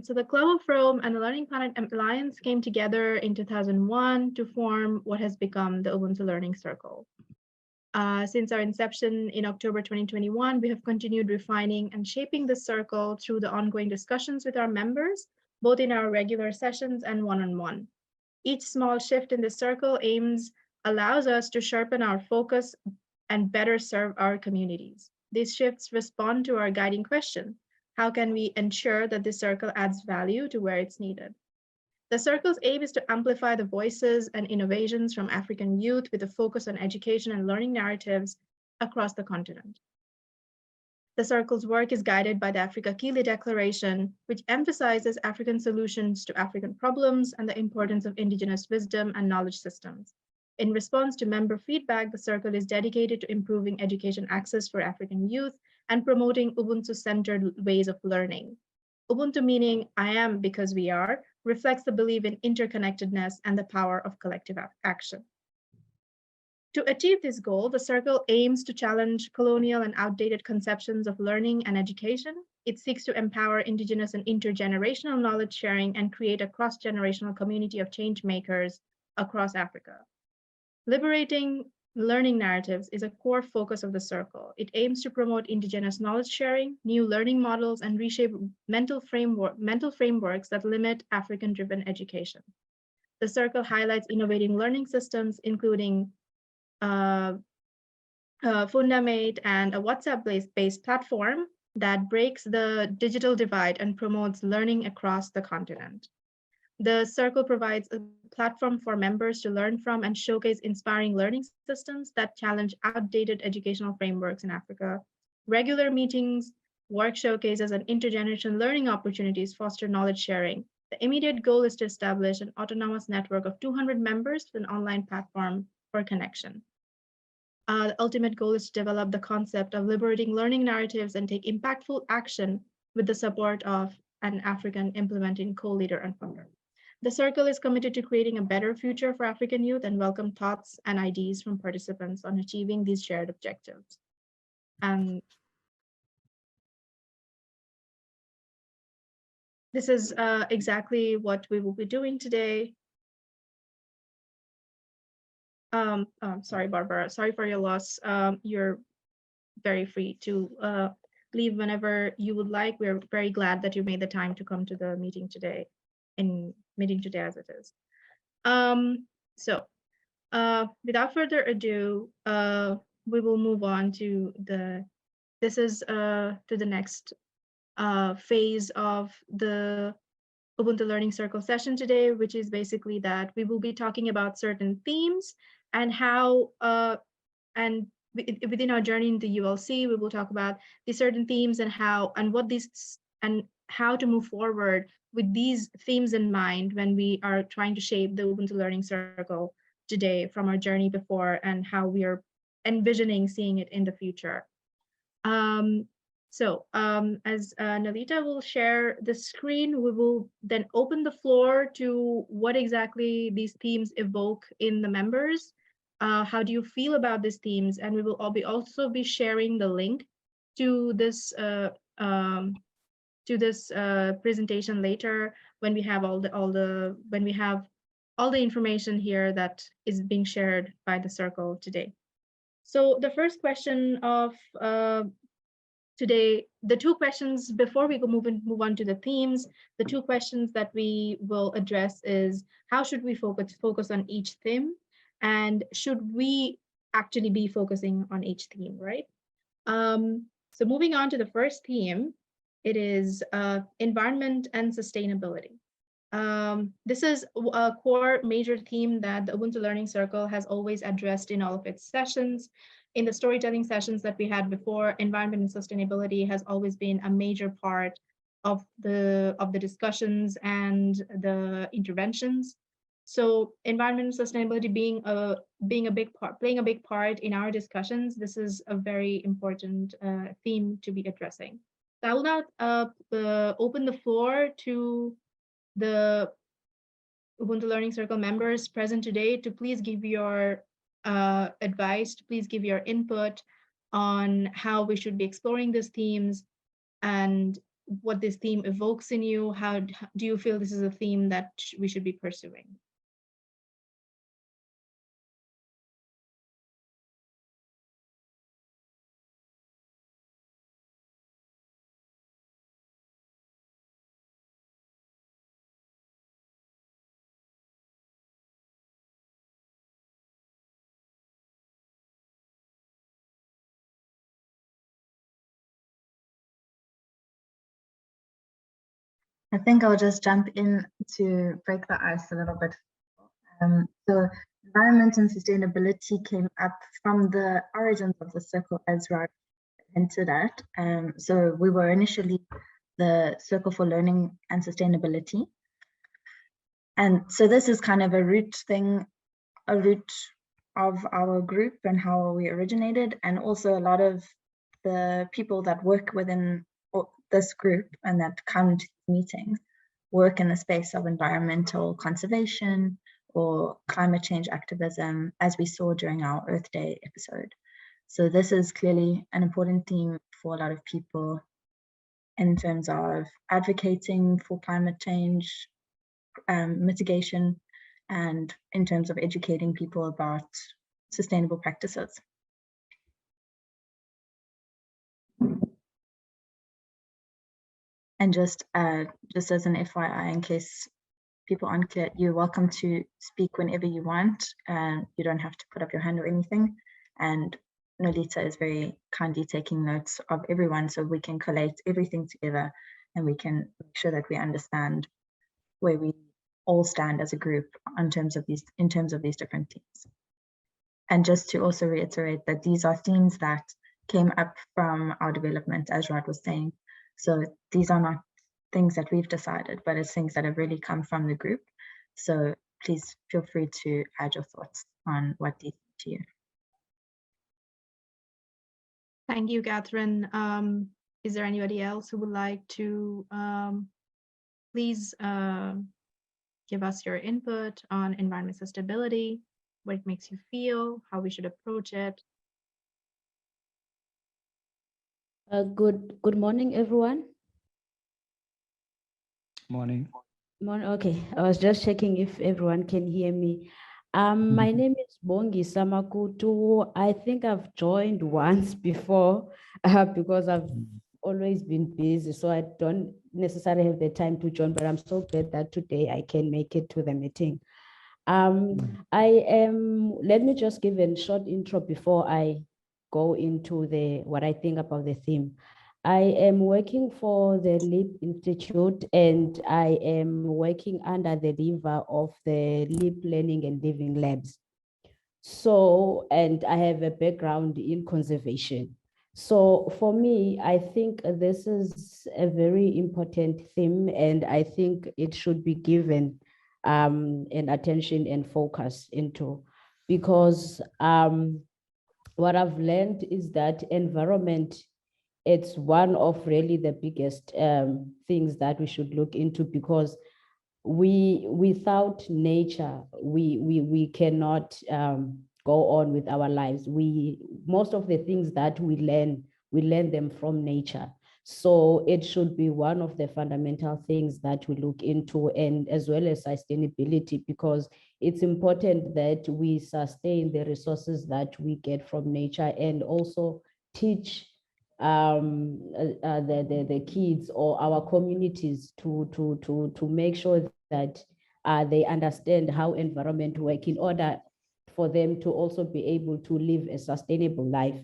So the Club of Rome and the LearningPlanet Alliance came together in 2001 to form what has become the Ubuntu Learning Circle. Since our inception in October 2021, we have continued refining and shaping the circle through the ongoing discussions with our members, both in our regular sessions and one-on-one. Each small shift in the circle allows us to sharpen our focus and better serve our communities. These shifts respond to our guiding question: how can we ensure that this circle adds value to where it's needed? The circle's aim is to amplify the voices and innovations from African youth with a focus on education and learning narratives across the continent. The circle's work is guided by the Africa Kili Declaration, which emphasizes African solutions to African problems and the importance of indigenous wisdom and knowledge systems. In response to member feedback, the circle is dedicated to improving education access for African youth and promoting Ubuntu-centered ways of learning. Ubuntu, meaning I am because we are, reflects the belief in interconnectedness and the power of collective action. To achieve this goal, the circle aims to challenge colonial and outdated conceptions of learning and education. It seeks to empower indigenous and intergenerational knowledge sharing and create a cross-generational community of change makers across Africa. Liberating learning narratives is a core focus of the circle. It aims to promote indigenous knowledge sharing, new learning models, and reshape mental frameworks that limit African-driven education. The circle highlights innovating learning systems, including Fundamate and a WhatsApp-based platform that breaks the digital divide and promotes learning across the continent. The circle provides a platform for members to learn from and showcase inspiring learning systems that challenge outdated educational frameworks in Africa. Regular meetings, work showcases, and intergenerational learning opportunities foster knowledge sharing. The immediate goal is to establish an autonomous network of 200 members with an online platform for connection. The ultimate goal is to develop the concept of liberating learning narratives and take impactful action with the support of an African implementing co-leader and founder. The circle is committed to creating a better future for African youth and welcome thoughts and ideas from participants on achieving these shared objectives. This is exactly what we will be doing today. Sorry, Barbara, sorry for your loss. You're very free to leave whenever you would like. We're very glad that you made the time to come to the meeting today, as it is. Without further ado, we will move on to the next phase of the Ubuntu Learning Circle session today, which is basically that we will be talking about certain themes and how within our journey in the ULC, we will talk about these certain themes and how to move forward with these themes in mind when we are trying to shape the Ubuntu Learning Circle today from our journey before and how we are envisioning seeing it in the future. As Nolita will share the screen, we will then open the floor to what exactly these themes evoke in the members. How do you feel about these themes? And we will also be sharing the link to this presentation later when we have all the information here that is being shared by the circle today. So the first question of today, the two questions before we move on to the themes, the two questions that we will address is how should we focus on each theme, and should we actually be focusing on each theme, right? So moving on to the first theme, it is environment and sustainability. This is a core major theme that the Ubuntu Learning Circle has always addressed in all of its sessions. In the storytelling sessions that we had before, environment and sustainability has always been a major part of the discussions and the interventions. So environment and sustainability playing a big part in our discussions, this is a very important theme to be addressing. So I will now open the floor to the Ubuntu Learning Circle members present today to please give your advice, to please give your input on how we should be exploring these themes and what this theme evokes in you. How do you feel this is a theme that we should be pursuing? I think I'll just jump in to break the ice a little bit. So environment and sustainability came up from the origins of the circle, as Raad hinted at. So we were initially the Circle for Learning and Sustainability. And so this is kind of a root thing, a root of our group and how we originated, and also a lot of the people that work within this group and that come to meetings work in the space of environmental conservation or climate change activism, as we saw during our Earth Day episode. So this is clearly an important theme for a lot of people in terms of advocating for climate change, mitigation, and in terms of educating people about sustainable practices. And just as an FYI, in case people aren't clear, you're welcome to speak whenever you want. You don't have to put up your hand or anything. And Nolita is very kindly taking notes of everyone so we can collate everything together and we can make sure that we understand where we all stand as a group in terms of these different themes. And just to also reiterate that these are themes that came up from our development, as Raad was saying. So these are not things that we've decided, but it's things that have really come from the group. So please feel free to add your thoughts on what these mean to you. Thank you, Katherine. Is there anybody else who would like to please give us your input on environment sustainability, what it makes you feel, how we should approach it? Good morning, everyone. Morning. Okay, I was just checking if everyone can hear me. My name is Bongi Samakutu. I think I've joined once before because I've always been busy, so I don't necessarily have the time to join, but I'm so glad that today I can make it to the meeting. Let me just give a short intro before I go into what I think about the theme. I am working for the LEAP Institute, and I am working under the lever of the LEAP Learning and Living Labs. So, and I have a background in conservation. So for me, I think this is a very important theme, and I think it should be given an attention and focus into, because what I've learned is that environment, it's one of really the biggest things that we should look into, because without nature, we cannot go on with our lives. Most of the things that we learn them from nature. So it should be one of the fundamental things that we look into, and as well as sustainability, because it's important that we sustain the resources that we get from nature, and also teach the kids or our communities to make sure that they understand how environment work, in order for them to also be able to live a sustainable life.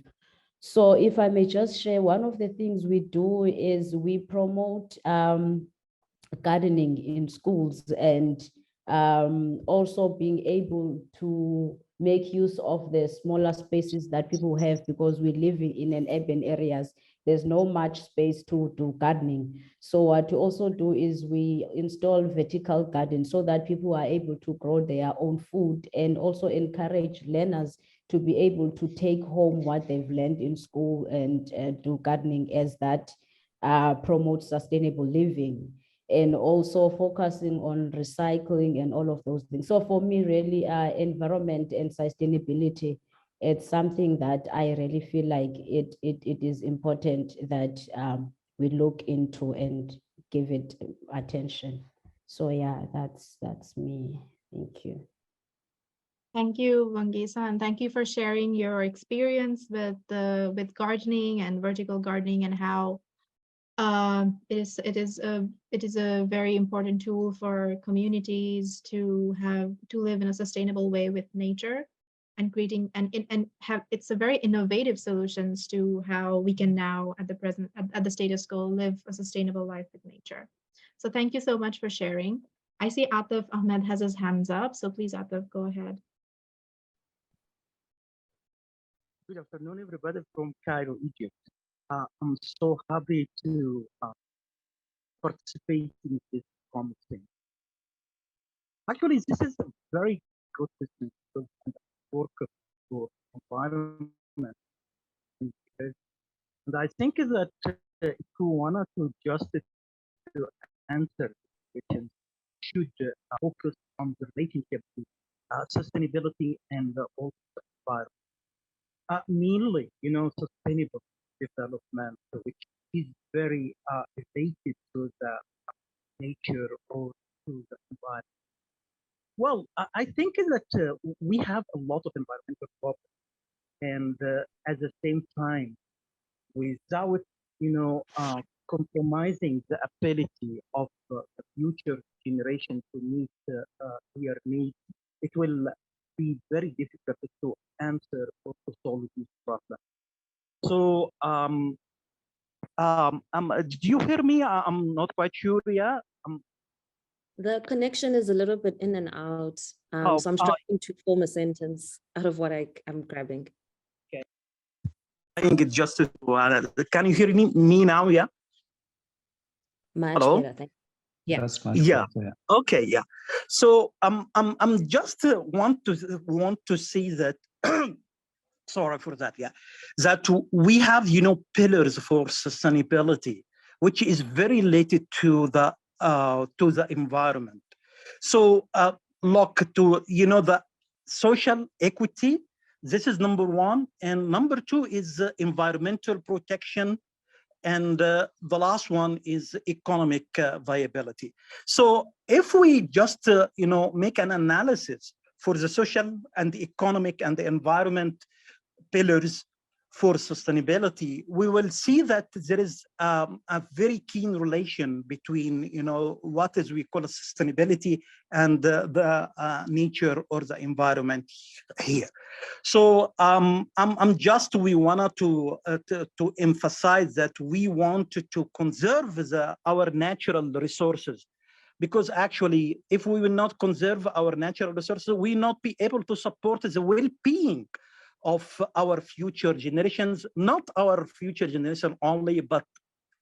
So if I may just share, one of the things we do is we promote gardening in schools, and also being able to make use of the smaller spaces that people have, because we live in an urban areas. There's no much space to do gardening. So what we also do is we install vertical gardens so that people are able to grow their own food, and also encourage learners to be able to take home what they've learned in school and do gardening, as that promotes sustainable living, and also focusing on recycling and all of those things. So for me, really, environment and sustainability, it's something that I really feel like it is important that we look into and give it attention. So yeah, that's me. Thank you. Thank you, Wangisa, and thank you for sharing your experience with gardening and vertical gardening, and how it is a very important tool for communities to live in a sustainable way with nature, and creating and have it's a very innovative solutions to how we can now at the status quo live a sustainable life with nature. So thank you so much for sharing. I see Atif Ahmed has his hands up, so please, Atif, go ahead. Good afternoon, everybody from Cairo, Egypt. I'm so happy to participate in this conference. Actually, this is a very good business because I work for environment. And I think that if we wanted to just to answer questions, should focus on the relationship to sustainability and also environment. Mainly, sustainable development, which is very related to the nature or to the environment. Well, I think that we have a lot of environmental problems, and at the same time, without compromising the ability of the future generation to meet their needs, it will be very difficult to answer or to solve these problems. So, do you hear me? I'm not quite sure. Yeah. The connection is a little bit in and out. So I'm struggling to form a sentence out of what I'm grabbing. Okay. I think it's just can you hear me now? Yeah. Much Hello? better, thank you. Yeah. That's much Yeah. better, yeah. Okay. Yeah. So I'm just want to see that. Sorry for that. Yeah, that we have pillars for sustainability, which is very related to the environment. So look to the social equity. This is number one, and number two is environmental protection, and the last one is economic viability. So if we just make an analysis for the social and the economic and the environment pillars for sustainability, we will see that there is a very keen relation between what is we call sustainability and the nature or the environment here. So we wanted to emphasize that we want to conserve our natural resources, because actually if we will not conserve our natural resources, we will not be able to support the well-being of our future generations, not our future generation only, but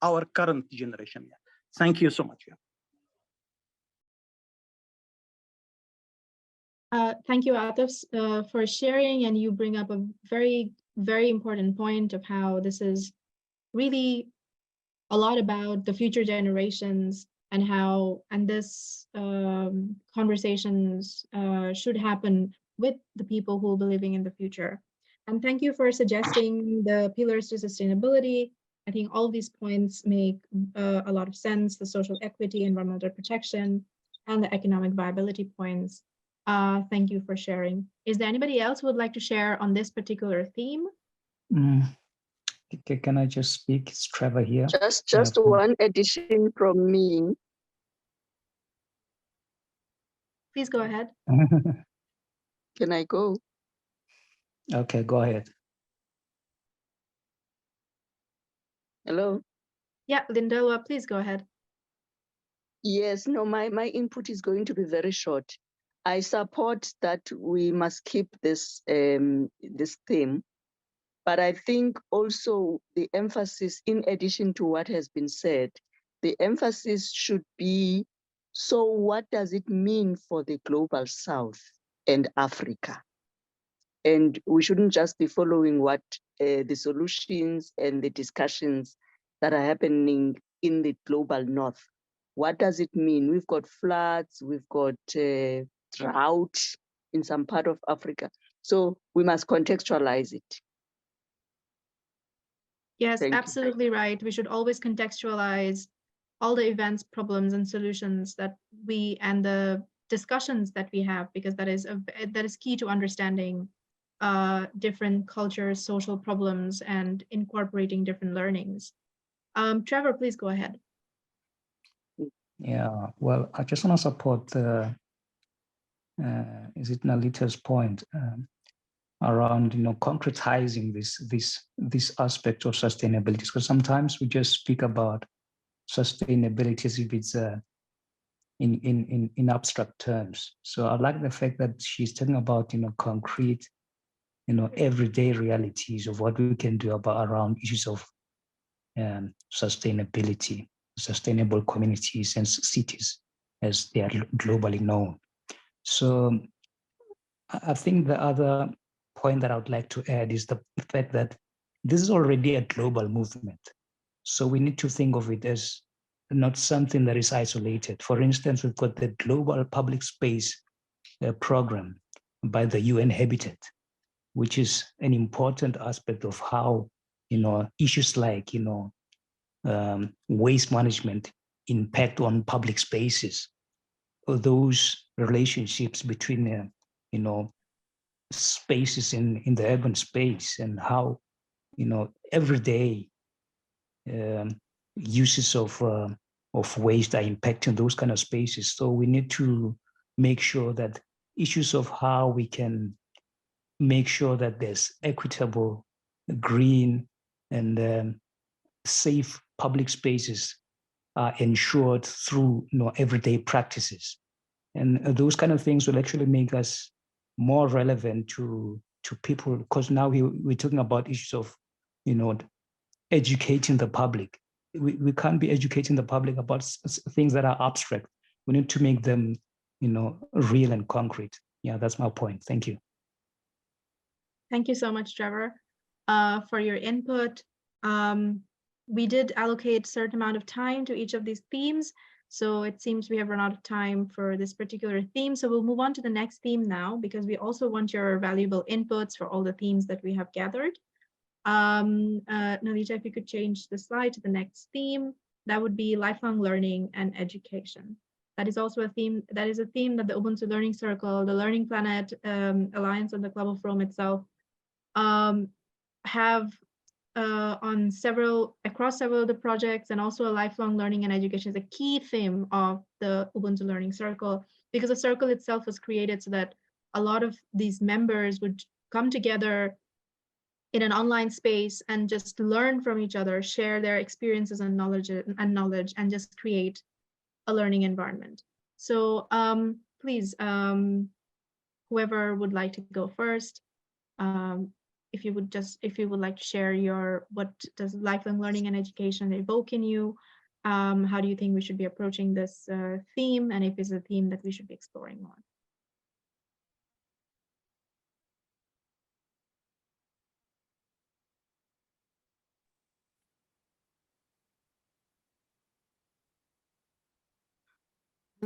our current generation. Yeah. Thank you so much. Yeah. Thank you, Atif, for sharing, and you bring up a very, very important point of how this is really a lot about the future generations, and how this conversations should happen with the people who will be living in the future. And thank you for suggesting the pillars to sustainability. I think all of these points make a lot of sense: the social equity, environmental protection, and the economic viability points. Thank you for sharing. Is there anybody else who would like to share on this particular theme? Can I just speak? It's Trevor here. Just one addition from me. Please go ahead. Can I go? Okay, go ahead. Hello? Yeah, Lindelwa, please go ahead. Yes, no, my input is going to be very short. I support that we must keep this this theme, but I think also the emphasis, in addition to what has been said, the emphasis should be, so what does it mean for the global South and Africa? And we shouldn't just be following what the solutions and the discussions that are happening in the global North. What does it mean? We've got floods, we've got drought in some part of Africa. So we must contextualize it. Yes, Thank you. absolutely right. We should always contextualize all the events, problems, and solutions that we and the discussions that we have, because that is key to understanding different cultures, social problems, and incorporating different learnings. Trevor, please go ahead. Yeah, well, I just want to support is it Nolita's point around concretizing this aspect of sustainability, because sometimes we just speak about sustainability as if it's in abstract terms. So I like the fact that she's talking about concrete, everyday realities of what we can do around issues of sustainability, sustainable communities and cities as they are globally known. So I think the other point that I would like to add is the fact that this is already a global movement. So we need to think of it as not something that is isolated. For instance, we've got the Global Public Space Program by the UN Habitat, which is an important aspect of how issues like waste management impact on public spaces, or those relationships between spaces in the urban space, and how everyday uses of waste are impacting those kind of spaces. So we need to make sure that issues of how we can make sure that there's equitable, green, and safe public spaces are ensured through everyday practices. And those kind of things will actually make us more relevant to people, because now we're talking about issues of educating the public. We can't be educating the public about things that are abstract. We need to make them real and concrete. Yeah, that's my point. Thank you. Thank you so much, Trevor, for your input. We did allocate a certain amount of time to each of these themes, so it seems we have run out of time for this particular theme. So we'll move on to the next theme now, because we also want your valuable inputs for all the themes that we have gathered. Nolita, if you could change the slide to the next theme, that would be lifelong learning and education. That is also a theme. That is a theme that the Ubuntu Learning Circle, the LearningPlanet Alliance, and the Global Forum itself have across several of the projects, and also a lifelong learning and education is a key theme of the Ubuntu Learning Circle, because the circle itself was created so that a lot of these members would come together in an online space and just learn from each other, share their experiences and knowledge, and just create a learning environment. So please, whoever would like to go first, if you would like to share what does lifelong learning and education evoke in you? How do you think we should be approaching this theme, and if it's a theme that we should be exploring more?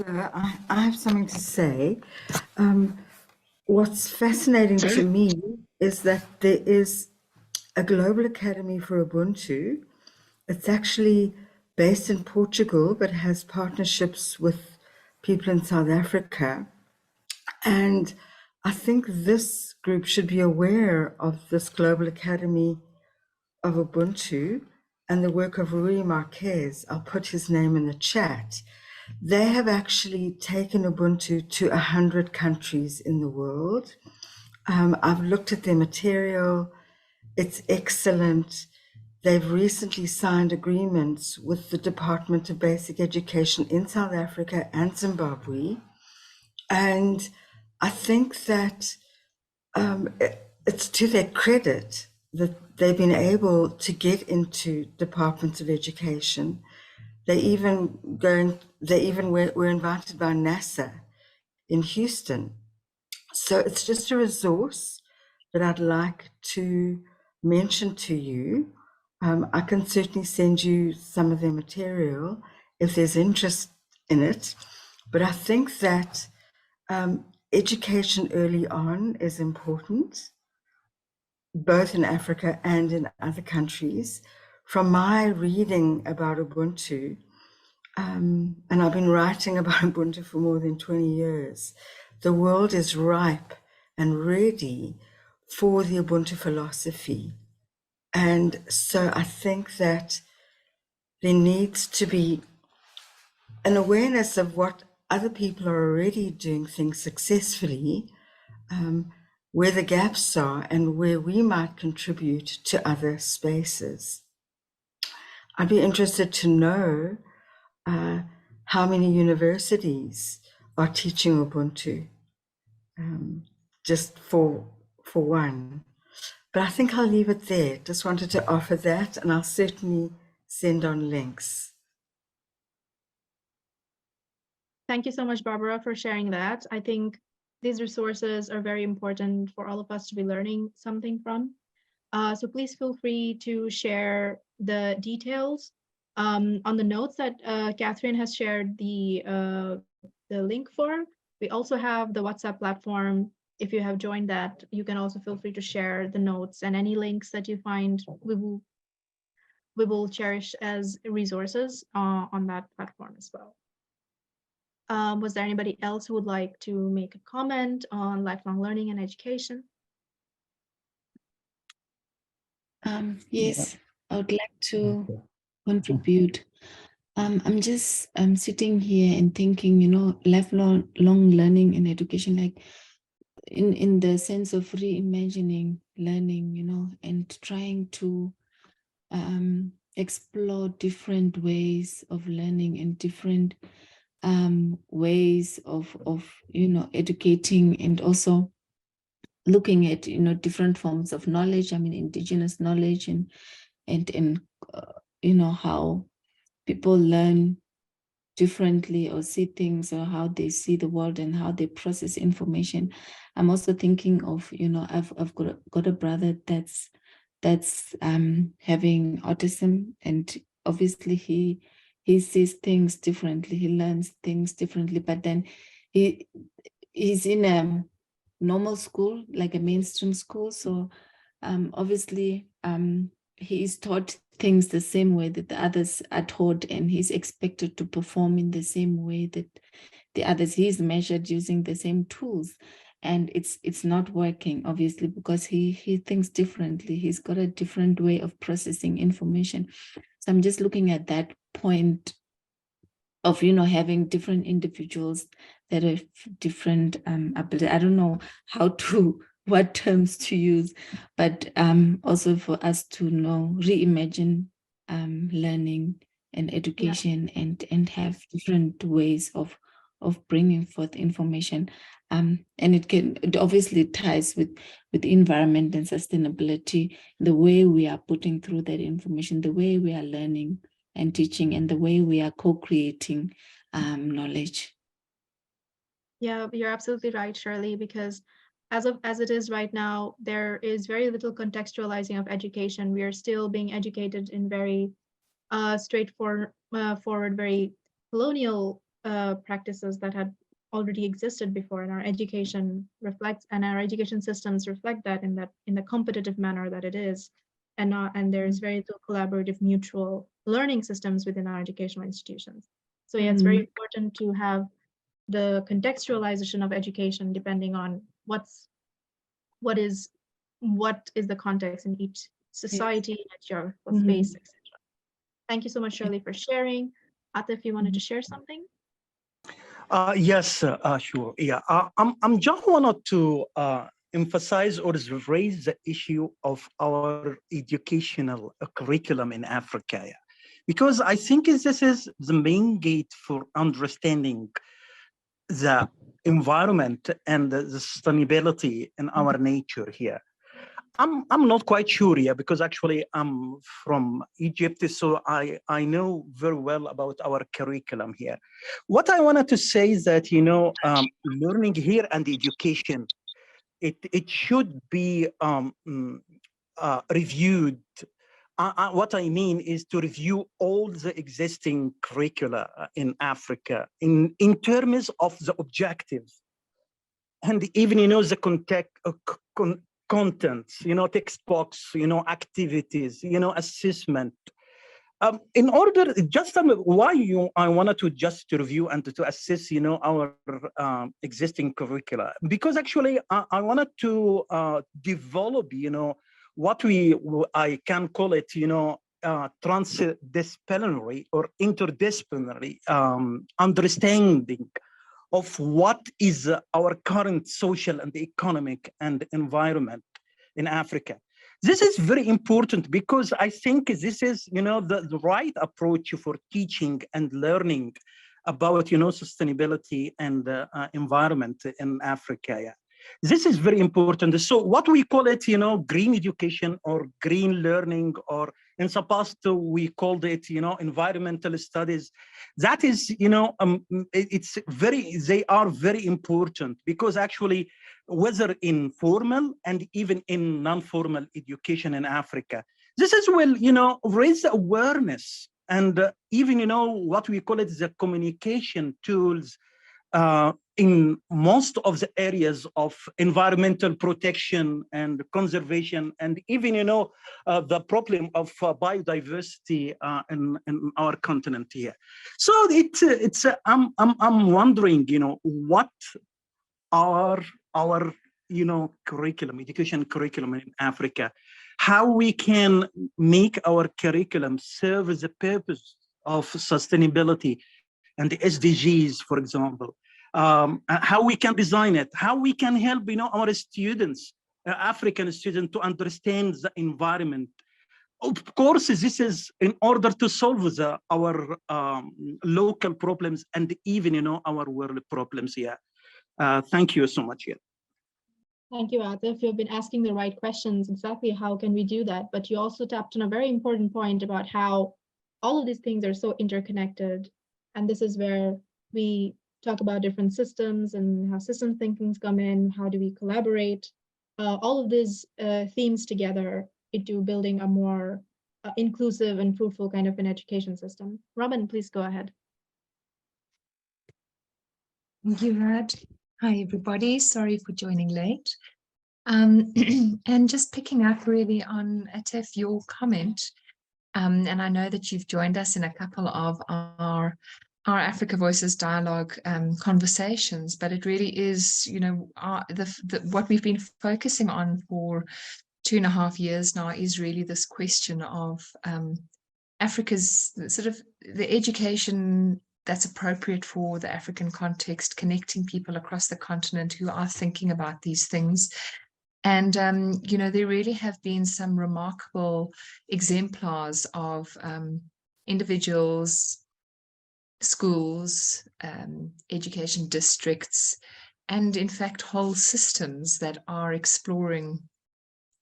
I have something to say. What's fascinating to me is that there is a Global Academy for Ubuntu. It's actually based in Portugal, but has partnerships with people in South Africa. And I think this group should be aware of this Global Academy of Ubuntu and the work of Rui Marquez. I'll put his name in the chat. They have actually taken Ubuntu to 100 countries in the world. I've looked at their material. It's excellent. They've recently signed agreements with the Department of Basic Education in South Africa and Zimbabwe. And I think that it's to their credit that they've been able to get into departments of education. They even were invited by NASA in Houston. So it's just a resource that I'd like to mention to you. I can certainly send you some of their material if there's interest in it. But I think that education early on is important, both in Africa and in other countries. from my reading about Ubuntu, and I've been writing about Ubuntu for more than 20 years, the world is ripe and ready for the Ubuntu philosophy. And so I think that there needs to be an awareness of what other people are already doing things successfully, where the gaps are and where we might contribute to other spaces. I'd be interested to know how many universities are teaching Ubuntu, just for one. But I think I'll leave it there. Just wanted to offer that, and I'll certainly send on links. Thank you so much, Barbara, for sharing that. I think these resources are very important for all of us to be learning something from. So please feel free to share the details. On the notes that Katherine has shared the link for, we also have the WhatsApp platform. If you have joined that, you can also feel free to share the notes, and any links that you find, we will cherish as resources on that platform as well. Was there anybody else who would like to make a comment on lifelong learning and education? Yes, I would like to contribute. I'm just sitting here and thinking, you know, lifelong learning and education, like in the sense of reimagining learning, you know, and trying to explore different ways of learning and different ways of you know, educating, and also looking at, you know, different forms of knowledge. I mean, indigenous knowledge, and you know, how people learn differently or see things, or how they see the world and how they process information. I'm also thinking of, you know, I've got a brother that's having autism, and obviously he sees things differently, he learns things differently, but then he's in a normal school, like a mainstream school. So obviously he is taught things the same way that the others are taught, and he's expected to perform in the same way that the others. He's measured using the same tools, and it's not working, obviously, because he thinks differently. He's got a different way of processing information. So I'm just looking at that point of, you know, having different individuals that have different ability. I don't know how to, what terms to use, but also for us to know, reimagine learning and education, and have different ways of bringing forth information. And it obviously ties with environment and sustainability, the way we are putting through that information, the way we are learning and teaching, and the way we are co-creating knowledge. Yeah, you're absolutely right, Shirley, because as it is right now, there is very little contextualizing of education. We are still being educated in very straightforward, very colonial practices that had already existed before, and our education reflects, and our education systems reflect that in the competitive manner that it is, and there's very little collaborative, mutual learning systems within our educational institutions. So yeah, it's very important to have the contextualization of education depending on what is the context in each society, at your space, etc. Thank you so much, Shirley, for sharing. Atta, if you wanted to share something. Yes, sure. Yeah, I'm just wanted to emphasize or raise the issue of our educational curriculum in Africa, because I think this is the main gate for understanding the environment and the sustainability in our nature here. I'm not quite sure here, because actually I'm from Egypt, so I know very well about our curriculum here. What I wanted to say is that, you know, learning here and education, it should be reviewed. What I mean is to review all the existing curricula in Africa in terms of the objectives, and even, you know, the contents, you know, textbooks, you know, activities, you know, assessment, In order, just why I wanted to just review and to assess, our existing curricula, because actually I wanted to develop, what I can call it, transdisciplinary or interdisciplinary understanding of what is our current social and economic and environment in Africa. This is very important because I think this is, the right approach for teaching and learning about, sustainability and environment in Africa. Yeah. This is very important. So what we call it, green education or green learning, or in the past we called it, environmental studies. That is, they are very important because actually, whether in formal and even in non-formal education in Africa, this is raise awareness and even, what we call it the communication tools in most of the areas of environmental protection and conservation, and even, the problem of biodiversity in our continent here. So I'm wondering, what are our, curriculum, education curriculum in Africa, how we can make our curriculum serve the purpose of sustainability and the SDGs, for example, how we can design it, how we can help, our students, African students, to understand the environment. Of course, this is in order to solve our local problems and even, our world problems here. Thank you so much. Yeah. Thank you, Atif. You've been asking the right questions. Exactly how can we do that? But you also tapped on a very important point about how all of these things are so interconnected. And this is where we talk about different systems and how system thinkings come in. How do we collaborate? All of these themes together into building a more inclusive and fruitful kind of an education system. Robin, please go ahead. Thank you, Raad. Hi, everybody. Sorry for joining late. And just picking up really on, Atif, your comment, and I know that you've joined us in a couple of our Africa Voices dialogue conversations, but it really is, what we've been focusing on for 2.5 years now is really this question of Africa's sort of the education that's appropriate for the African context, connecting people across the continent who are thinking about these things. And, there really have been some remarkable exemplars of individuals, schools, education districts, and in fact, whole systems that are exploring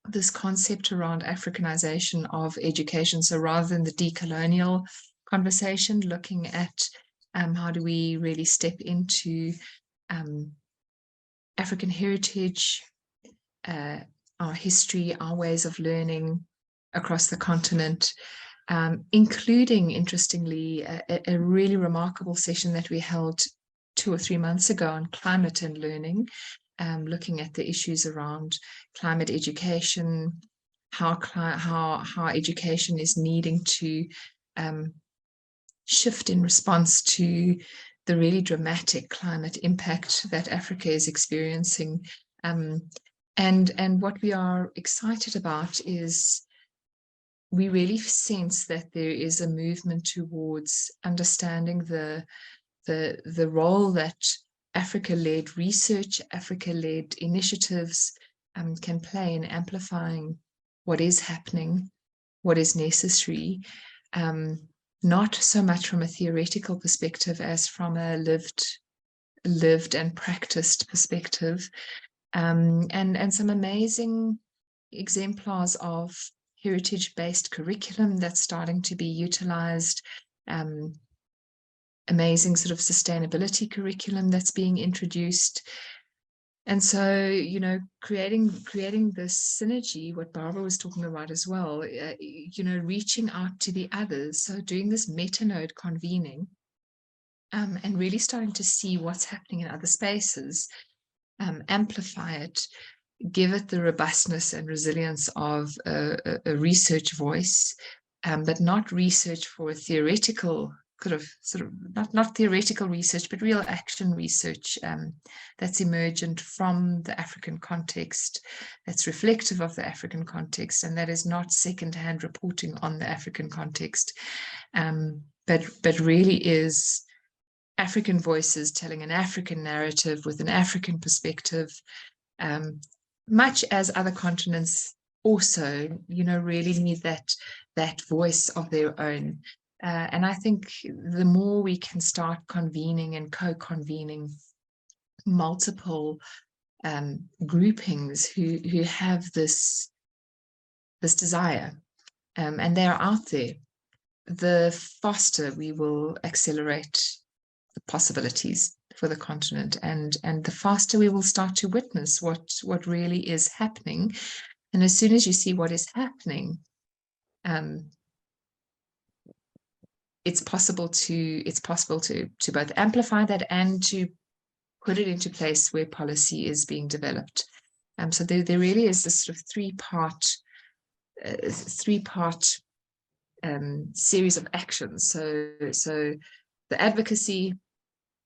this concept around Africanization of education. So rather than the decolonial conversation, looking at how do we really step into African heritage, our history, our ways of learning across the continent, including, interestingly, a really remarkable session that we held 2 or 3 months ago on climate and learning, looking at the issues around climate education, how education is needing to shift in response to the really dramatic climate impact that Africa is experiencing. And what we are excited about is we really sense that there is a movement towards understanding the role that Africa-led research, Africa-led initiatives can play in amplifying what is happening, what is necessary, not so much from a theoretical perspective as from a lived and practiced perspective, and some amazing exemplars of heritage-based curriculum that's starting to be utilized, amazing sort of sustainability curriculum that's being introduced. And so, creating this synergy, what Barbara was talking about as well, reaching out to the others. So doing this meta-node convening and really starting to see what's happening in other spaces, amplify it, give it the robustness and resilience of a research voice, but not research for theoretical not theoretical research, but real action research that's emergent from the African context, that's reflective of the African context, and that is not secondhand reporting on the African context, but really is African voices telling an African narrative with an African perspective, much as other continents also, really need that voice of their own. And I think the more we can start convening and co-convening multiple groupings who have this desire, and they are out there, the faster we will accelerate the possibilities for the continent, and the faster we will start to witness what really is happening. And as soon as you see what is happening, it's possible to both amplify that and to put it into place where policy is being developed. So there really is this sort of three-part series of actions. So the advocacy,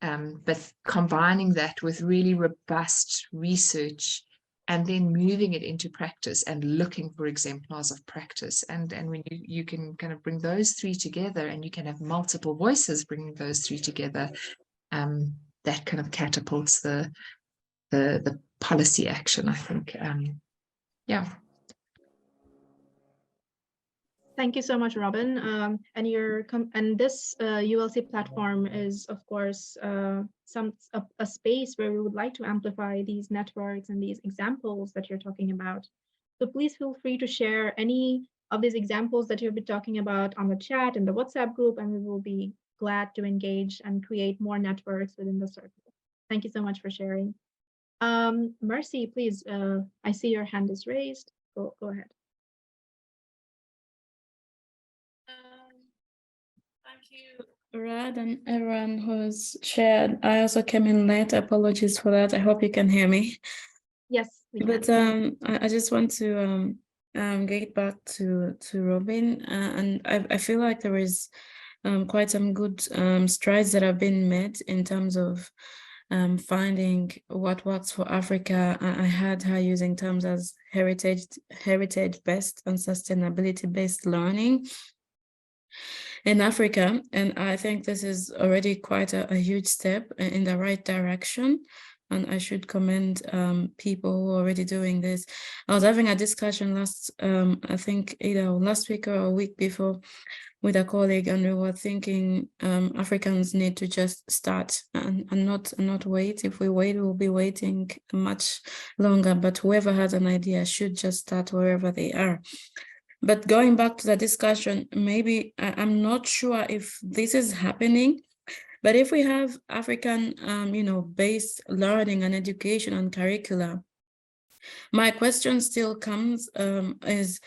but combining that with really robust research, and then moving it into practice and looking for exemplars of practice. And when you can kind of bring those three together, and you can have multiple voices bringing those three together, that kind of catapults the policy action, I think. Yeah. Thank you so much, Robin. And this ULC platform is, of course, a space where we would like to amplify these networks and these examples that you're talking about. So please feel free to share any of these examples that you've been talking about on the chat and the WhatsApp group, and we will be glad to engage and create more networks within the circle. Thank you so much for sharing. Mercy, please, I see your hand is raised. Go ahead. Thank you, Raad, and everyone who's shared. I also came in late. Apologies for that. I hope you can hear me. Yes, we can. But I just want to get back to Robin, and I feel like there is quite some good strides that have been made in terms of finding what works for Africa. I had her using terms as heritage-based and sustainability-based learning in Africa, and I think this is already quite a huge step in the right direction, and I should commend people who are already doing this. I was having a discussion I think either last week or a week before, with a colleague, and we were thinking Africans need to just start and not wait. If we wait, we'll be waiting much longer, but whoever has an idea should just start wherever they are. But going back to the discussion, maybe I'm not sure if this is happening, but if we have African, based learning and education and curricula, my question still comes is,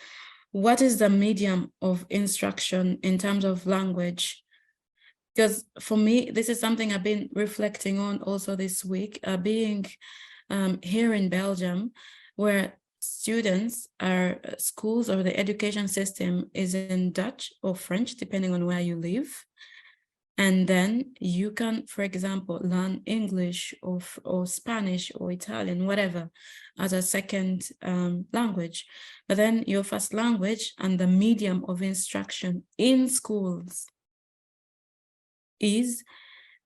what is the medium of instruction in terms of language? Because for me, this is something I've been reflecting on also this week, being here in Belgium, where schools or the education system is in Dutch or French, depending on where you live. And then you can, for example, learn English or Spanish or Italian, whatever, as a second language. But then your first language and the medium of instruction in schools is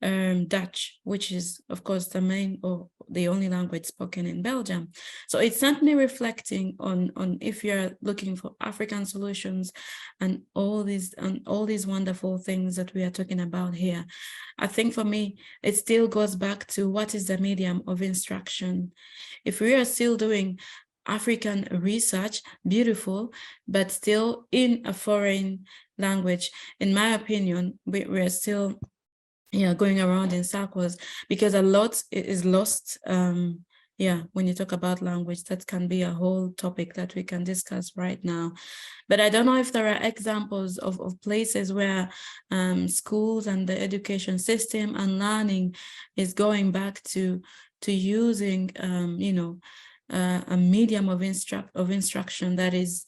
Dutch, which is, of course, the main or the only language spoken in Belgium. So it's certainly reflecting on if you're looking for African solutions and all these wonderful things that we are talking about here. I think for me, it still goes back to what is the medium of instruction. If we are still doing African research, beautiful, but still in a foreign language, in my opinion, we're still going around in circles, because a lot is lost. When you talk about language, that can be a whole topic that we can discuss right now. But I don't know if there are examples of places where schools and the education system and learning is going back to using a medium of instruction that is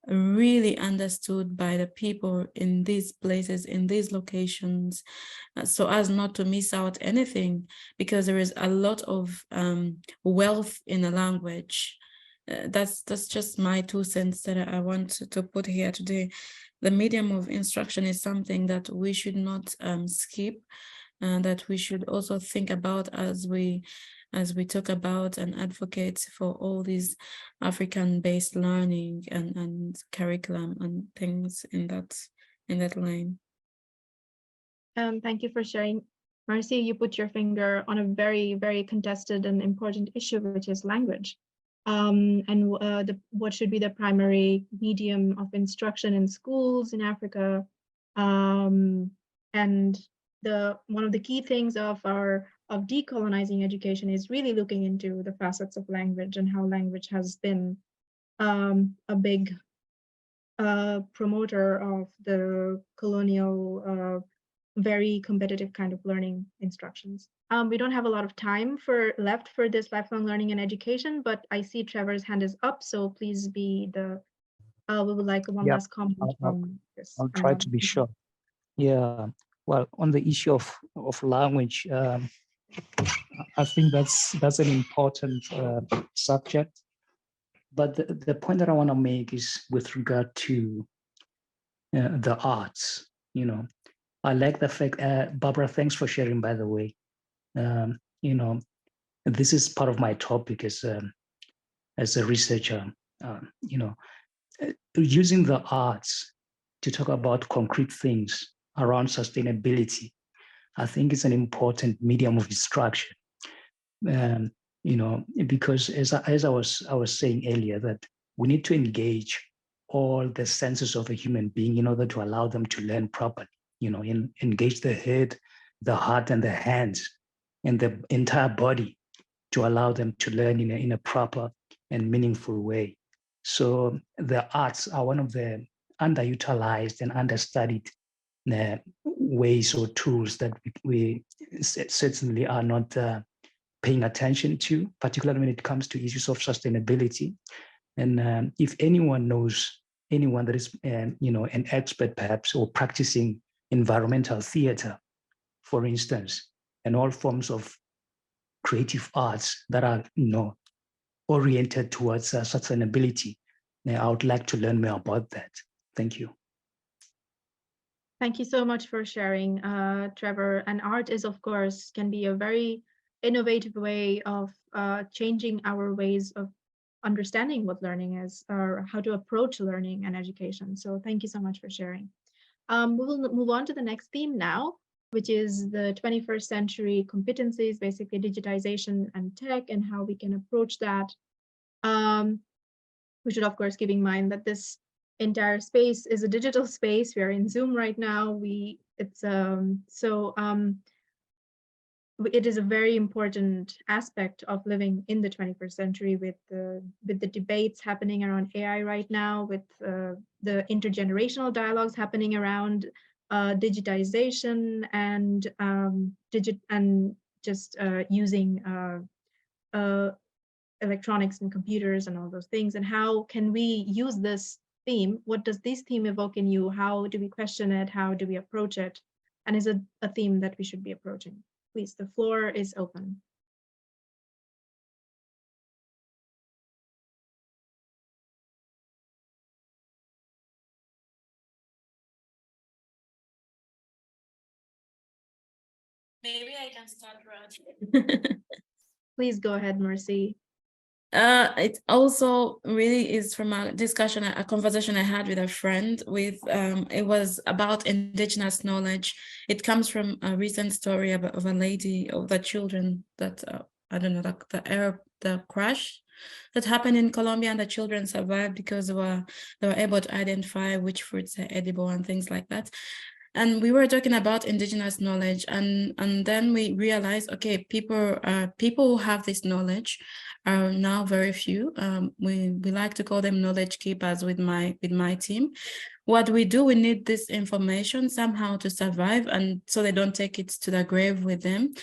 really understood by the people in these places, in these locations, so as not to miss out anything, because there is a lot of wealth in a language. That's just my 2 cents that I want to put here today. The medium of instruction is something that we should not skip, and that we should also think about as we talk about and advocate for all these African-based learning and curriculum and things in that line. Thank you for sharing. Marcy, you put your finger on a very, very contested and important issue, which is language. What should be the primary medium of instruction in schools in Africa. And one of the key things of decolonizing education is really looking into the facets of language and how language has been a big promoter of the colonial very competitive kind of learning instructions. We don't have a lot of time left for this lifelong learning and education, but I see Trevor's hand is up, so please be the, we would like one last comment from this. I'll try to be short. Yeah, well, on the issue of language, I think that's an important subject. But the point that I want to make is with regard to the arts, you know. I like the fact, Barbara, thanks for sharing, by the way. You know, this is part of my topic as a researcher, you know, using the arts to talk about concrete things around sustainability. I think it's an important medium of instruction. You know, because as I was saying earlier, that we need to engage all the senses of a human being in order to allow them to learn properly. You know, engage the head, the heart, and the hands, and the entire body to allow them to learn in a proper and meaningful way. So the arts are one of the underutilized and understudied ways or tools that we certainly are not paying attention to, particularly when it comes to issues of sustainability. And if anyone knows anyone that is, you know, an expert perhaps, or practicing environmental theater, for instance, and all forms of creative arts that are, you know, oriented towards sustainability, I would like to learn more about that. Thank you. Thank you so much for sharing, Trevor. And art is, of course, can be a very innovative way of changing our ways of understanding what learning is, or how to approach learning and education. So thank you so much for sharing. We will move on to the next theme now, which is the 21st century competencies, basically digitization and tech, and how we can approach that. We should, of course, keep in mind that this entire space is a digital space. We are in Zoom right now. It is a very important aspect of living in the 21st century with the debates happening around AI right now, with the intergenerational dialogues happening around digitization and using electronics and computers and all those things. And how can we use this theme? What does this theme evoke in you? How do we question it? How do we approach it? And is it a theme that we should be approaching? Please, the floor is open. Maybe I can start, Raad. Please go ahead, Mercy. It also really is from a discussion, a conversation I had with a friend it was about indigenous knowledge. It comes from a recent story of a lady, of the children that, I don't know, the crash that happened in Colombia, and the children survived because they were able to identify which fruits are edible and things like that. And we were talking about indigenous knowledge, and then we realized, okay, people who have this knowledge are now very few. We like to call them knowledge keepers with my team. What we do, we need this information somehow to survive, and so they don't take it to the grave with them.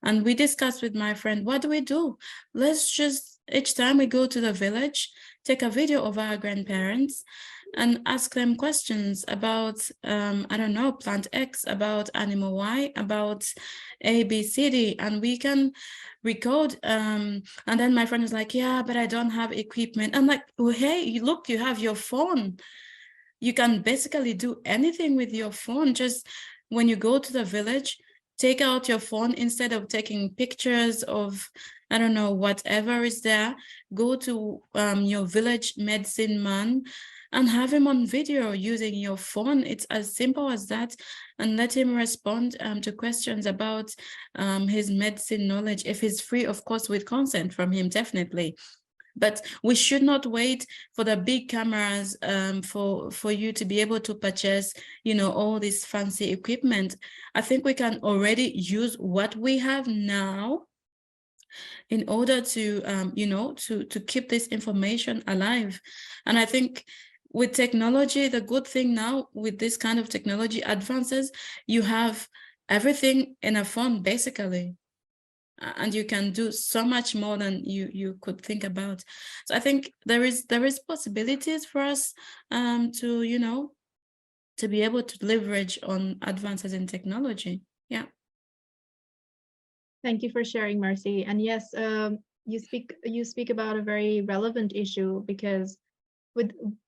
And we discussed with my friend, what do we do? Let's just, each time we go to the village, take a video of our grandparents and ask them questions about, I don't know, plant X, about animal Y, about A, B, C, D, and we can record. And then my friend is like, yeah, but I don't have equipment. I'm like, oh, hey, look, you have your phone. You can basically do anything with your phone. Just when you go to the village, take out your phone instead of taking pictures of, I don't know, whatever is there. Go to your village medicine man and have him on video using your phone. It's as simple as that. And let him respond to questions about his medicine knowledge. If he's free, of course, with consent from him, definitely. But we should not wait for the big cameras for you to be able to purchase, you know, all this fancy equipment. I think we can already use what we have now in order to, you know, to keep this information alive. And I think with technology, the good thing now with this kind of technology advances, you have everything in a phone, basically. And you can do so much more than you could think about. So I think there is possibilities for us to, you know, to be able to leverage on advances in technology. Yeah. Thank you for sharing, Mercy. And yes, you speak about a very relevant issue, because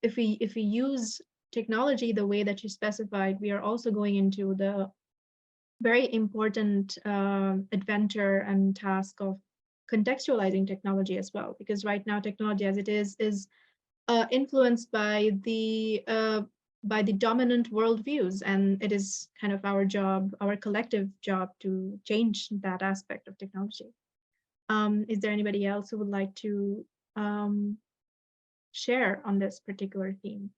if we use technology the way that you specified, we are also going into the very important adventure and task of contextualizing technology as well, because right now technology as it is influenced by the dominant worldviews, and it is kind of our job, our collective job, to change that aspect of technology. Is there anybody else who would like to share on this particular theme?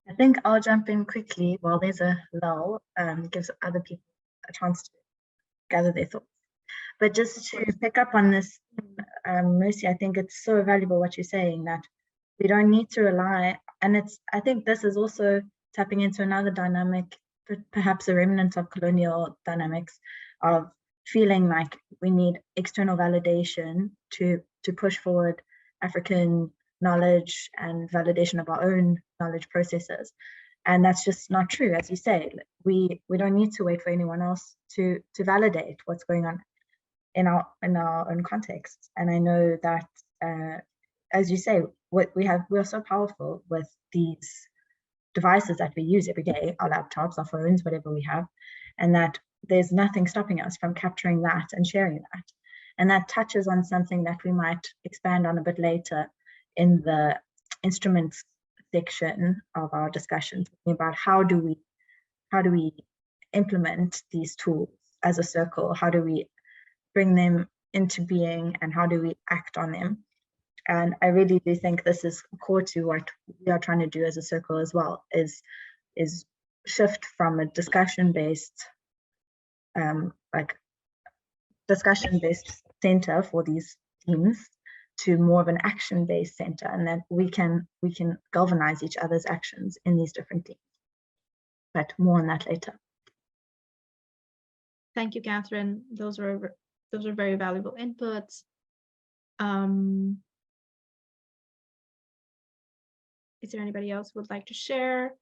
I think I'll jump in quickly while there's a lull, gives other people a chance to gather their thoughts. But just to pick up on this, Mercy, I think it's so valuable what you're saying, that we don't need to rely, and I think this is also tapping into another dynamic, perhaps a remnant of colonial dynamics, of feeling like we need external validation to push forward African knowledge and validation of our own knowledge processes. And that's just not true. As you say, we don't need to wait for anyone else to validate what's going on in our own context. And I know that, as you say, we're so powerful with these devices that we use every day, our laptops, our phones, whatever we have, and that there's nothing stopping us from capturing that and sharing that. And that touches on something that we might expand on a bit later in the instruments section of our discussion, talking about how do we implement these tools as a circle, how do we bring them into being, and how do we act on them. And I really do think this is core to what we are trying to do as a circle as well, is shift from a discussion-based center for these teams to more of an action-based center, and that we can galvanize each other's actions in these different teams. But more on that later. Thank you, Katherine. Those are very valuable inputs. Is there anybody else who would like to share?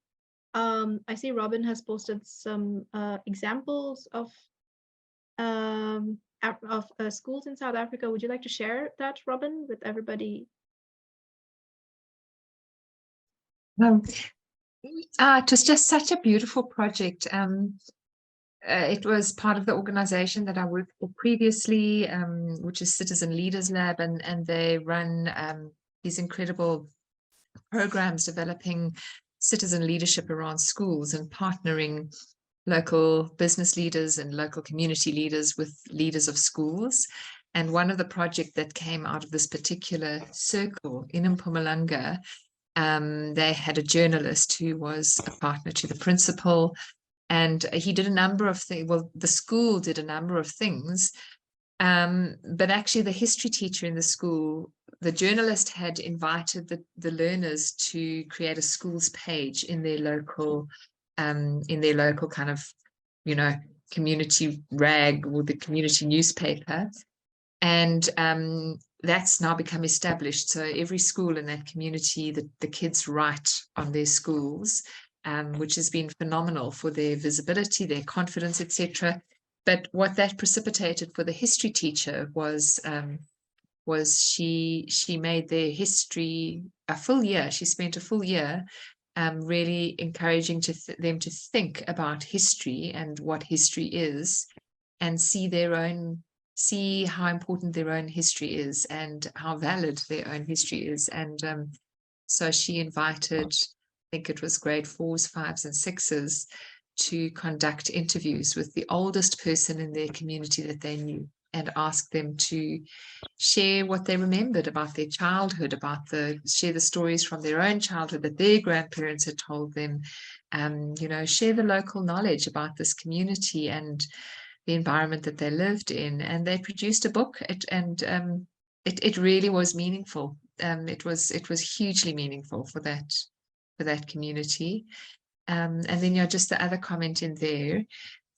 I see Robin has posted some examples of schools in South Africa. Would you like to share that, Robin, with everybody? It was just such a beautiful project. It was part of the organization that I worked for previously, which is Citizen Leaders Lab, and they run these incredible programs developing citizen leadership around schools and partnering local business leaders and local community leaders with leaders of schools. And one of the projects that came out of this particular circle in Mpumalanga, they had a journalist who was a partner to the principal, and he did a number of things. Well, the school did a number of things, but actually the history teacher in the school, the journalist had invited the learners to create a schools page in their local kind of, you know, community rag or the community newspaper. And that's now become established. So every school in that community, the kids write on their schools, which has been phenomenal for their visibility, their confidence, etc. But what that precipitated for the history teacher was she made their history a full year. She spent a full year really encouraging them to think about history and what history is, and see how important their own history is and how valid their own history is. And so she invited, I think it was grade 4s, 5s, and 6s to conduct interviews with the oldest person in their community that they knew, and ask them to share what they remembered about their childhood, share the stories from their own childhood that their grandparents had told them, share the local knowledge about this community and the environment that they lived in. And they produced a book, it really was meaningful. It was hugely meaningful for that community. And then just the other comment in there,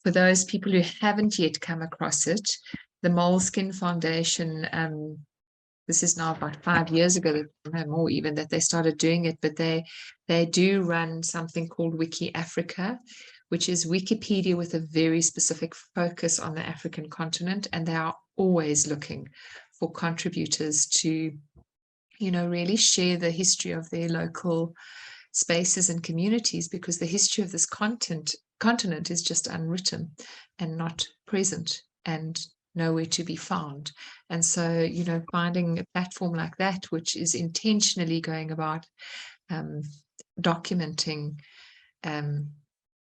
for those people who haven't yet come across it, the Moleskin Foundation, this is now about 5 years ago, no more even, that they started doing it, but they do run something called Wiki Africa, which is Wikipedia with a very specific focus on the African continent. And they are always looking for contributors to, really share the history of their local spaces and communities, because the history of this continent is just unwritten and not present and nowhere to be found. And so, finding a platform like that, which is intentionally going about documenting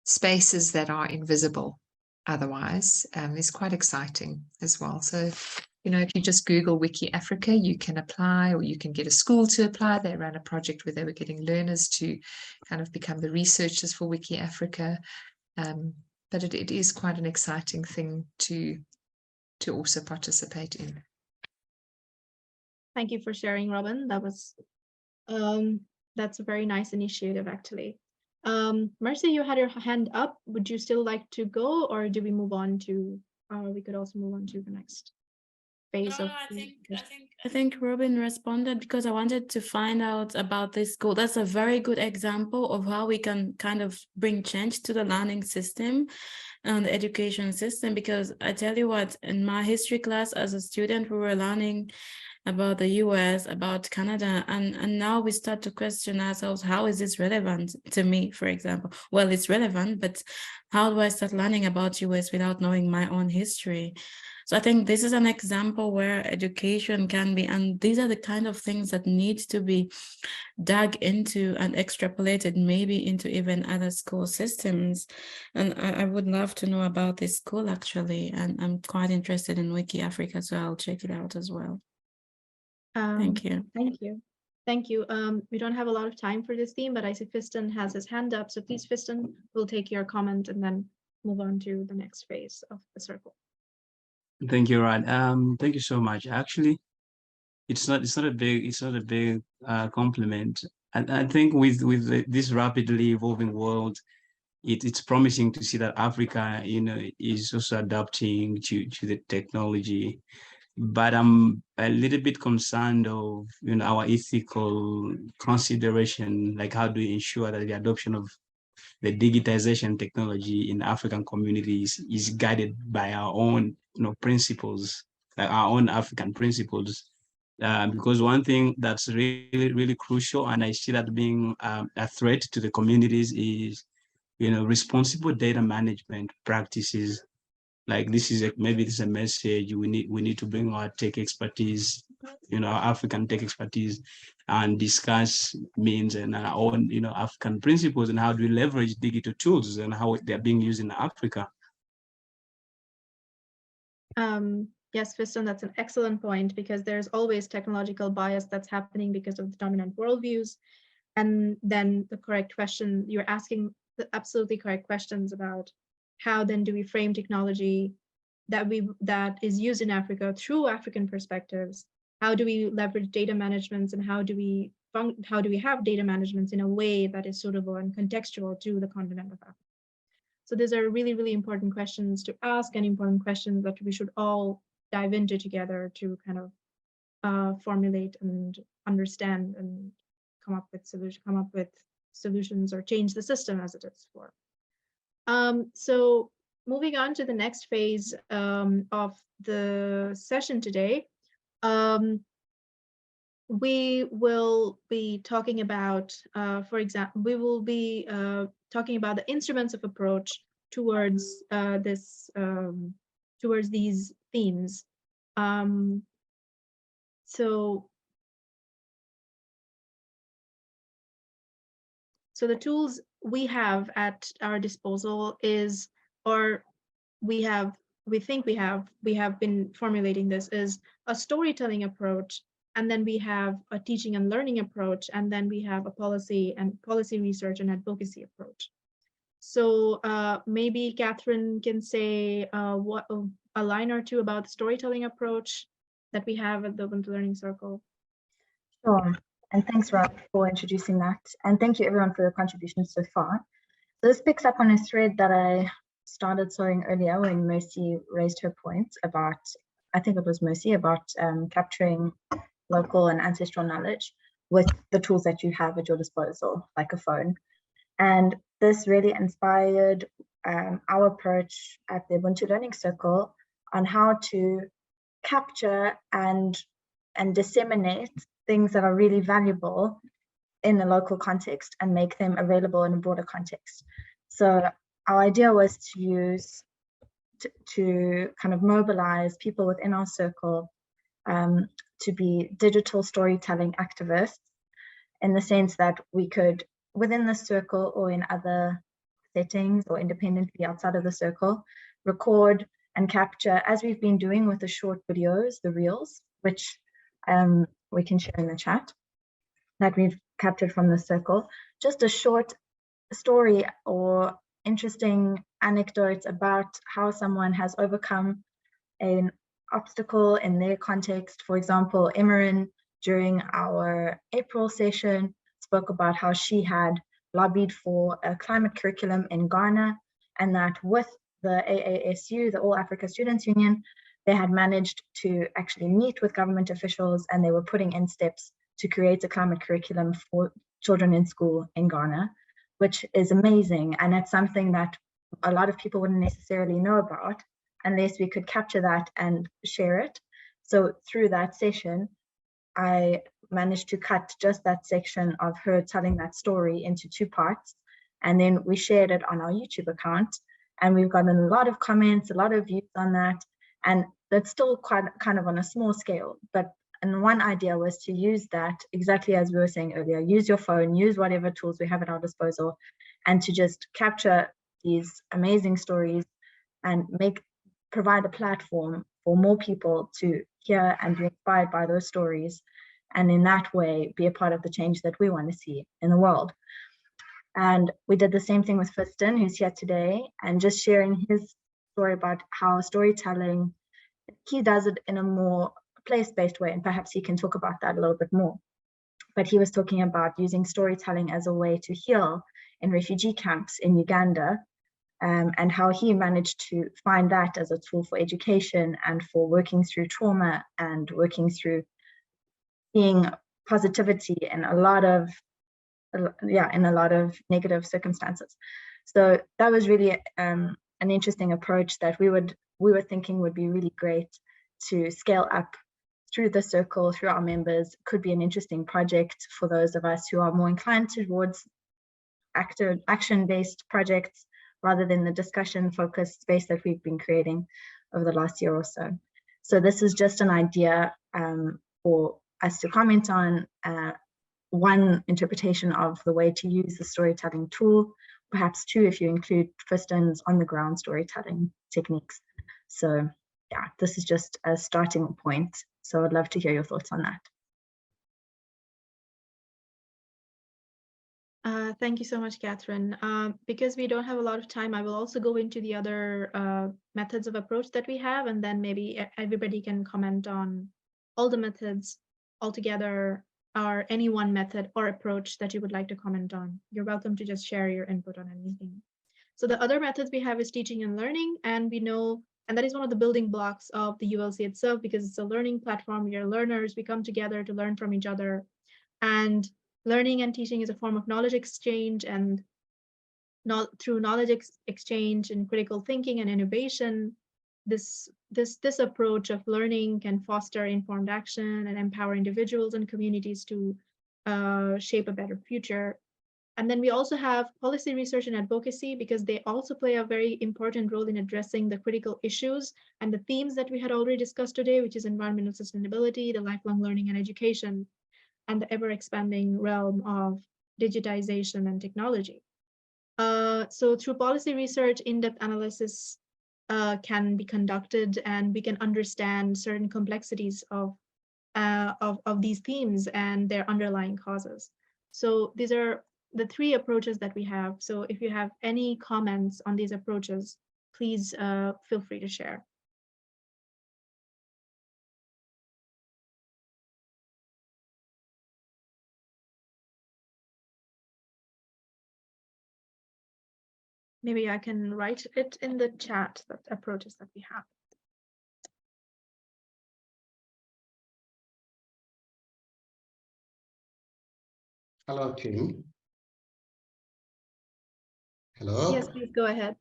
spaces that are invisible otherwise, is quite exciting as well. So, if you just Google Wiki Africa, you can apply, or you can get a school to apply. They ran a project where they were getting learners to kind of become the researchers for Wiki Africa. But it is quite an exciting thing to also participate in. Thank you for sharing, Robin. That's a very nice initiative, actually. Mercy, you had your hand up. Would you still like to go, or do we move on to? We could also move on to the next phase of. I think Robin responded because I wanted to find out about this school. That's a very good example of how we can kind of bring change to the learning system and the education system. Because I tell you what, in my history class as a student, we were learning about the US, about Canada, and now we start to question ourselves, how is this relevant to me, for example? Well, it's relevant, but how do I start learning about US without knowing my own history? So I think this is an example where education can be, and these are the kind of things that need to be dug into and extrapolated maybe into even other school systems. And I would love to know about this school, actually, and I'm quite interested in Wiki Africa, so I'll check it out as well. Thank you. Thank you. We don't have a lot of time for this theme, but I see Fiston has his hand up. So please, Fiston, we'll take your comment and then move on to the next phase of the circle. Thank you, Raad. Thank you so much. Actually, it's not a big compliment. I think with this rapidly evolving world, it's promising to see that Africa, is also adapting to the technology. But I'm a little bit concerned of our ethical consideration, like how do we ensure that the adoption of the digitization technology in African communities is guided by our own principles, like our own African principles. Because one thing that's really crucial, and I see that being a threat to the communities, is responsible data management practices. Like maybe this is a message we need to bring our tech expertise, our African tech expertise, and discuss means and our own African principles, and how do we leverage digital tools and how they're being used in Africa. Yes, Fiston, that's an excellent point, because there's always technological bias that's happening because of the dominant worldviews. And then the correct question, you're asking the absolutely correct questions about how then do we frame technology that is used in Africa through African perspectives? How do we leverage data managements, and how do we have data managements in a way that is suitable and contextual to the continent of Africa? So these are really, really important questions to ask, and important questions that we should all dive into together to kind of formulate and understand and come up with solutions or change the system as it is for. So moving on to the next phase of the session today, we will be talking about, for example, we will be talking about the instruments of approach towards towards these themes. So the tools we have at our disposal is, or we have been formulating this, is a storytelling approach, and then we have a teaching and learning approach, and then we have a policy research and advocacy approach. So maybe Katherine can say what a line or two about the storytelling approach that we have at the Ubuntu Learning Circle. Sure, and thanks, Raad, for introducing that. And thank you everyone for your contributions so far. So this picks up on a thread that I started sewing earlier when Mercy raised her point about, I think it was Mercy, about capturing local and ancestral knowledge with the tools that you have at your disposal, like a phone. And this really inspired our approach at the Ubuntu Learning Circle on how to capture and disseminate things that are really valuable in a local context and make them available in a broader context. So our idea was to use to kind of mobilize people within our circle to be digital storytelling activists, in the sense that we could, within the circle or in other settings or independently outside of the circle, record and capture, as we've been doing with the short videos, the reels, which we can share in the chat, that we've captured from the circle, just a short story or interesting anecdotes about how someone has overcome an obstacle in their context. For example, Emerin, during our April session, spoke about how she had lobbied for a climate curriculum in Ghana, and that with the AASU, the All Africa Students Union, they had managed to actually meet with government officials, and they were putting in steps to create a climate curriculum for children in school in Ghana, which is amazing. And it's something that a lot of people wouldn't necessarily know about unless we could capture that and share it. So through that session, I managed to cut just that section of her telling that story into 2 parts. And then we shared it on our YouTube account. And we've gotten a lot of comments, a lot of views on that. And that's still quite kind of on a small scale. And one idea was to use that, exactly as we were saying earlier, use your phone, use whatever tools we have at our disposal, and to just capture these amazing stories and provide a platform for more people to hear and be inspired by those stories, and in that way be a part of the change that we want to see in the world. And we did the same thing with Fiston, who's here today, and just sharing his story about how storytelling, he does it in a more place-based way, and perhaps he can talk about that a little bit more. But he was talking about using storytelling as a way to heal in refugee camps in Uganda, and how he managed to find that as a tool for education and for working through trauma and working through seeing positivity in a lot of negative circumstances. So that was really an interesting approach that we were thinking would be really great to scale up through the circle, through our members. Could be an interesting project for those of us who are more inclined towards action-based projects rather than the discussion-focused space that we've been creating over the last year or so. So this is just an idea for us to comment on, one interpretation of the way to use the storytelling tool, perhaps 2 if you include Fiston's on-the-ground storytelling techniques. So yeah, this is just a starting point. So I'd love to hear your thoughts on that. Thank you so much, Katherine. Because we don't have a lot of time, I will also go into the other methods of approach that we have, and then maybe everybody can comment on all the methods altogether, or any one method or approach that you would like to comment on. You're welcome to just share your input on anything. So the other methods we have is teaching and learning, and we know And that is one of the building blocks of the ULC itself, because it's a learning platform. We are learners, we come together to learn from each other. And learning and teaching is a form of knowledge exchange, and through knowledge exchange and critical thinking and innovation, this approach of learning can foster informed action and empower individuals and communities to shape a better future. And then we also have policy research and advocacy, because they also play a very important role in addressing the critical issues and the themes that we had already discussed today, which is environmental sustainability, the lifelong learning and education, and the ever-expanding realm of digitization and technology. So through policy research, in-depth analysis can be conducted, and we can understand certain complexities of these themes and their underlying causes. So these are the three approaches that we have. So if you have any comments on these approaches, please feel free to share. Maybe I can write it in the chat, the approaches that we have. Hello, team. Hello. Yes, please go ahead.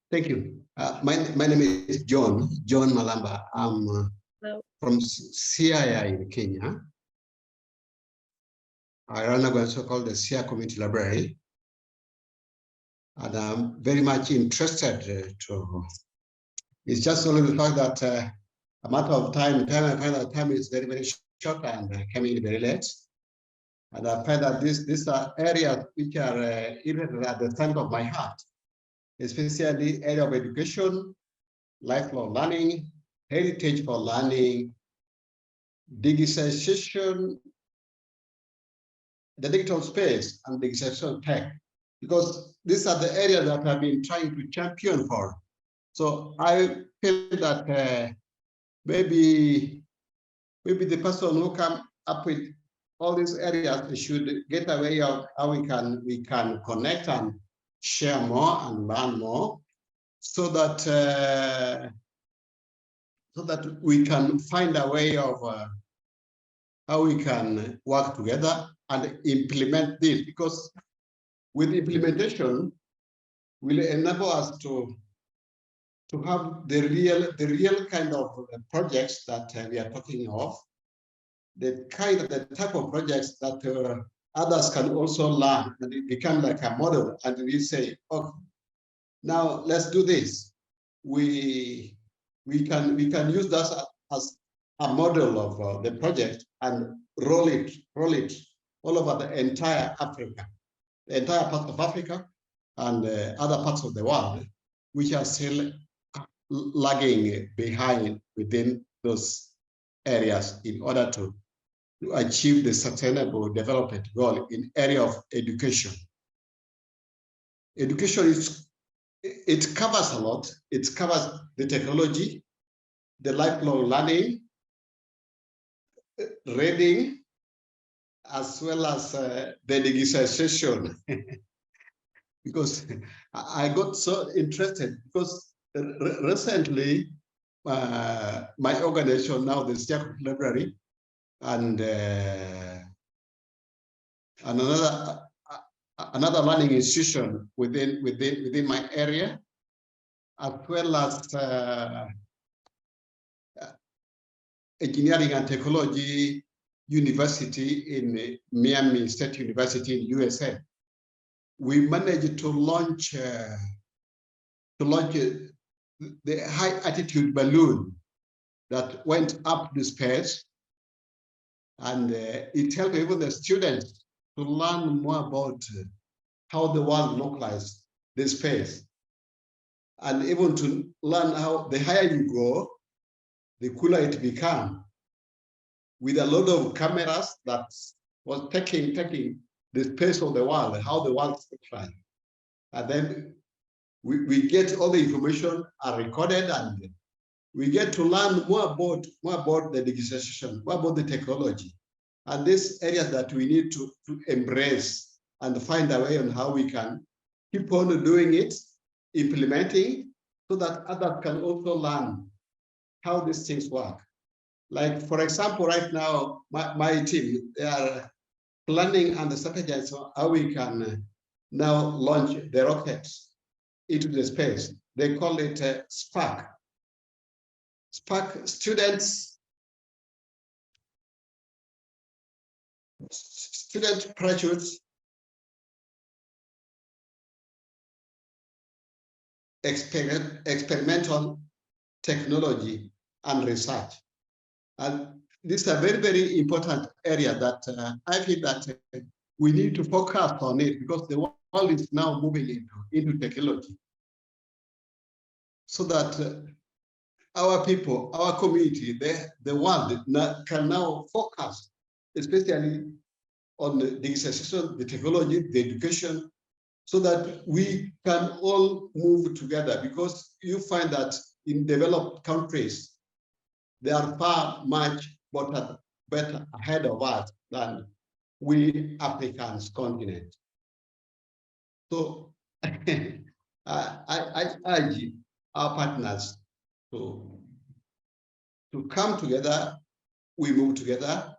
Thank you. My name is John Malamba. I'm from CII in Kenya. I run a organization called the SIA Community Library. And I'm very much interested it's just only the fact that a matter of time I find that time is very, very short, and I came in very late. And I find that these are areas which are even at the center of my heart, especially area of education, lifelong learning, heritage for learning, digitization, the digital space, and digitization tech, because these are the areas that I've been trying to champion for. So I feel that maybe the person who come up with all these areas should get a way of how we can connect and share more and learn more, so that we can find a way of how we can work together and implement this, because with implementation will enable us to have the real kind of projects that we are talking of, the type of projects that others can also learn, and it becomes like a model, and we say, okay, now let's do this. We can use that as a model of the project and roll it all over the entire Africa, the entire part of Africa, and other parts of the world, which are still lagging behind within those areas in order to achieve the sustainable development goal in area of education. Education it covers a lot. It covers the technology, the lifelong learning, reading, as well as the digitization. Because I got so interested, because recently my organization, now the SIA Library, and another learning institution within my area, as well as engineering and technology university in Miami State University in USA. We managed to launch the high altitude balloon that went up the space, and it helped even the students to learn more about how the world localized the space, and even to learn how the higher you go, the cooler it becomes, with a lot of cameras that was taking the space of the world, how the world looks like. And then we get all the information are recorded, and we get to learn more about the digitization, more about the technology, and these areas that we need to embrace and find a way on how we can keep on doing it, implementing, so that others can also learn how these things work. Like, for example, right now, my team, they are planning and strategizing how we can now launch the rockets into the space. They call it Spark. Spark student parachutes experimental technology and research. And this is a very, very important area that I feel that we need to focus on it because the world is now moving into technology. So that our people, our community, the world can now focus, especially on the digitization, the technology, the education, so that we can all move together, because you find that in developed countries, they are far much better ahead of us than we Africans continent. So I urge our partners to come together, we move together,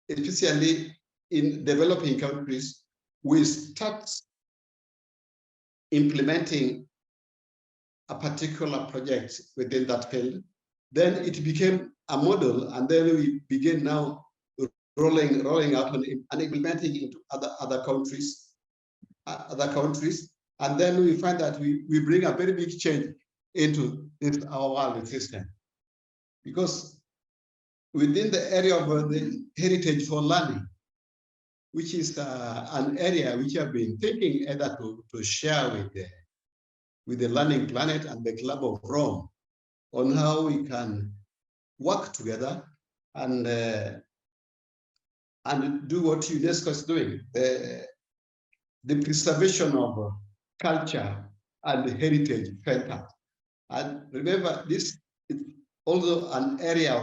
especially in developing countries. We start implementing a particular project within that field, then it became a model, and then we begin now rolling out and implementing into other countries, and then we find that we bring a very big change into our world system, because within the area of the heritage for learning, which is an area which I've been thinking either to share with the LearningPlanet and the Club of Rome on how we can work together and do what UNESCO is doing, the preservation of culture and heritage center. And remember, this is also an area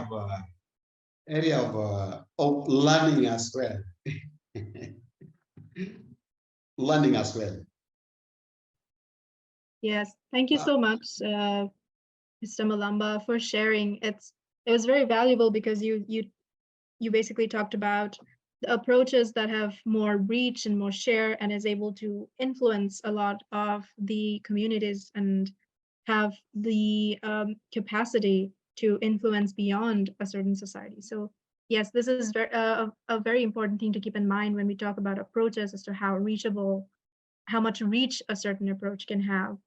of learning as well. Learning as well. Yes, thank you so much, Mr. Malamba, for sharing. It was very valuable because you basically talked about the approaches that have more reach and more share and is able to influence a lot of the communities and have the capacity to influence beyond a certain society. So yes, this is a very important thing to keep in mind when we talk about approaches as to how much reach a certain approach can have.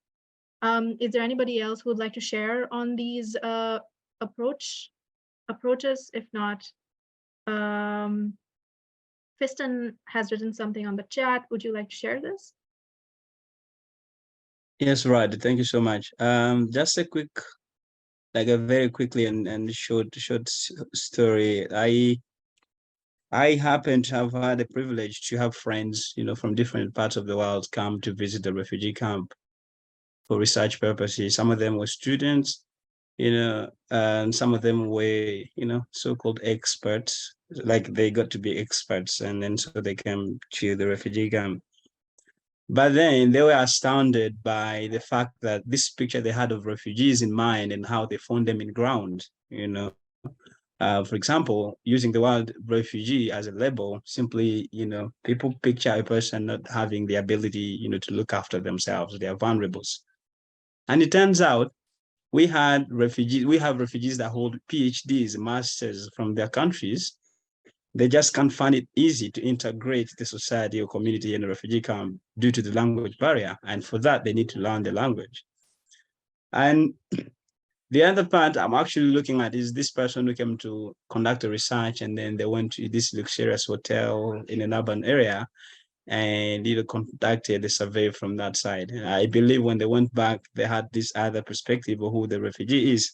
Is there anybody else who would like to share on these approaches? If not, Kristen has written something on the chat. Would you like to share this? Yes, Raad, thank you so much. Just a quick, like a very quickly and short story. I happen to have had the privilege to have friends, from different parts of the world come to visit the refugee camp for research purposes. Some of them were students, and some of them were, so-called experts, like they got to be experts, and then so they came to the refugee camp. But then they were astounded by the fact that this picture they had of refugees in mind and how they found them in ground, for example, using the word refugee as a label, simply, people picture a person not having the ability, to look after themselves. They are vulnerables. And it turns out we have refugees that hold PhDs, masters from their countries. They just can't find it easy to integrate the society or community in a refugee camp due to the language barrier. And for that, they need to learn the language. And the other part I'm actually looking at is this person who came to conduct a research, and then they went to this luxurious hotel in an urban area and conducted a survey from that side. And I believe when they went back, they had this other perspective of who the refugee is.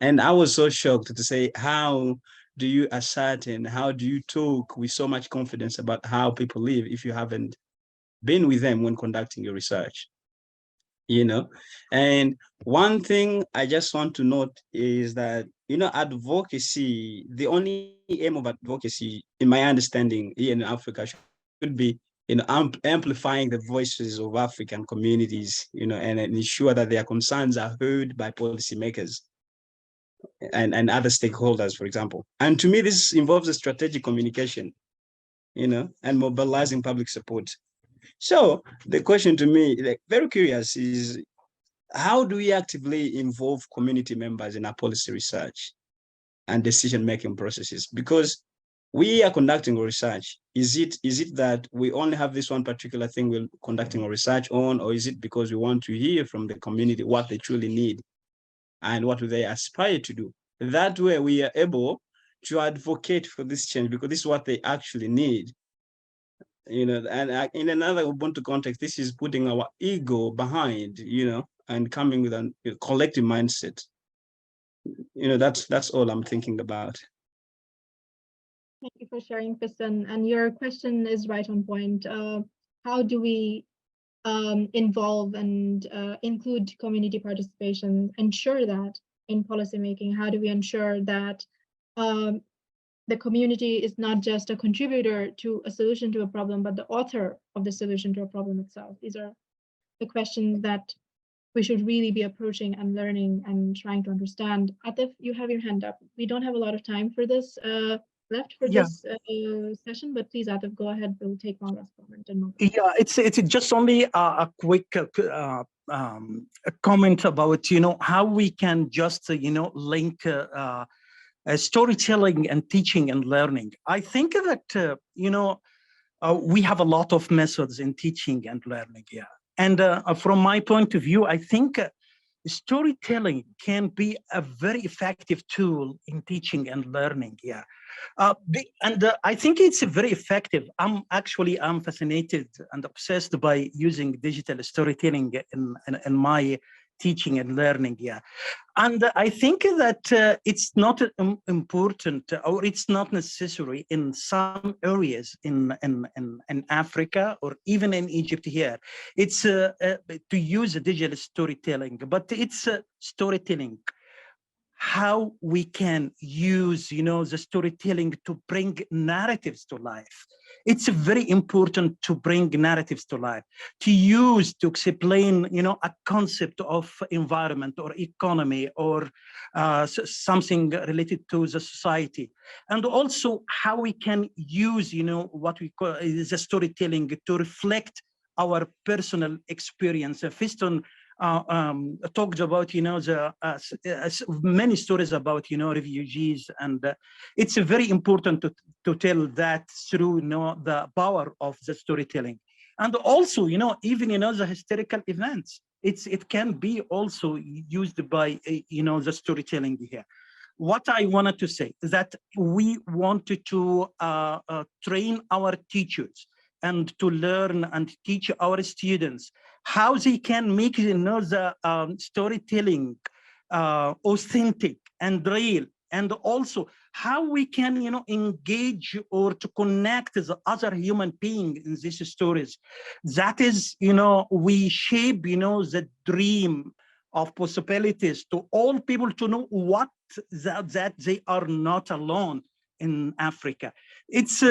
And I was so shocked to say, how do you ascertain, how do you talk with so much confidence about how people live if you haven't been with them when conducting your research? And one thing I just want to note is that, advocacy, the only aim of advocacy, in my understanding, here in Africa, should be amplifying the voices of African communities, and ensure that their concerns are heard by policymakers and other stakeholders, for example. And to me, this involves a strategic communication, and mobilizing public support. So the question to me, like, very curious, is how do we actively involve community members in our policy research and decision-making processes? Because we are conducting research. Is it that we only have this one particular thing we're conducting a research on, or is it because we want to hear from the community what they truly need and what do they aspire to do? That way we are able to advocate for this change, because this is what they actually need. And in another Ubuntu context, this is putting our ego behind, and coming with a collective mindset. That's all I'm thinking about. Thank you for sharing, Kristen. And your question is right on point. How do we involve and include community participation, ensure that in policymaking? How do we ensure that the community is not just a contributor to a solution to a problem, but the author of the solution to a problem itself? These are the questions that we should really be approaching and learning and trying to understand. Atif, you have your hand up. We don't have a lot of time for this left for this session, but please, Atif, go ahead. We'll take one last comment. Yeah, it's just only a quick a comment about how we can just link storytelling and teaching and learning. I think that we have a lot of methods in teaching and learning. Yeah, and from my point of view, I think storytelling can be a very effective tool in teaching and learning. Yeah. I think it's very effective. I'm fascinated and obsessed by using digital storytelling in my teaching and learning. Yeah. And I think that it's not important, or it's not necessary in some areas in Africa or even in Egypt here. It's to use digital storytelling, but it's storytelling. How we can use, the storytelling to bring narratives to life. It's very important to bring narratives to life, to explain, a concept of environment or economy or something related to the society. And also how we can use, what we call the storytelling to reflect our personal experience. Fiston talked about, many stories about, refugees, and it's very important to tell that through, the power of the storytelling. And also, even, the historical events, it can be also used by, the storytelling here. What I wanted to say is that we wanted to train our teachers and to learn and teach our students how they can make, the storytelling authentic and real, and also how we can, engage or to connect the other human being in these stories. That is, we shape, the dream of possibilities to all people to know that they are not alone in Africa. It's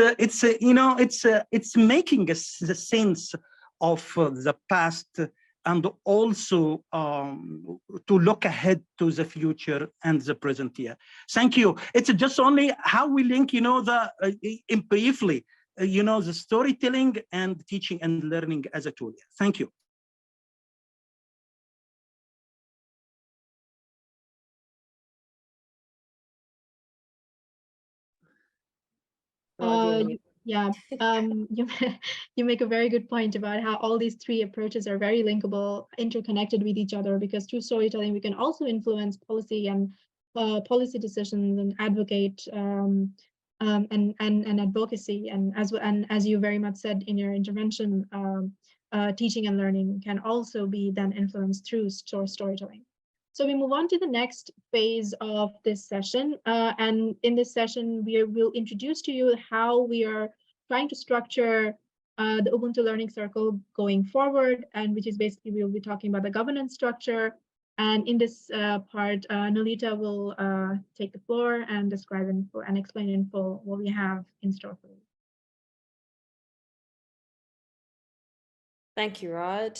making the sense of the past, and also to look ahead to the future and the present year. Thank you. It's just only how we link, briefly, the storytelling and teaching and learning as a tool. Thank you. You make a very good point about how all these three approaches are very linkable, interconnected with each other, because through storytelling we can also influence policy and policy decisions and advocate and advocacy, and as you very much said in your intervention, teaching and learning can also be then influenced through storytelling. So we move on to the next phase of this session. And in this session, we will introduce to you how we are trying to structure the Ubuntu Learning Circle going forward, and which is basically, we'll be talking about the governance structure. And in this part, Nolita will take the floor and describe in full and explain in full what we have in store for you. Thank you, Raad.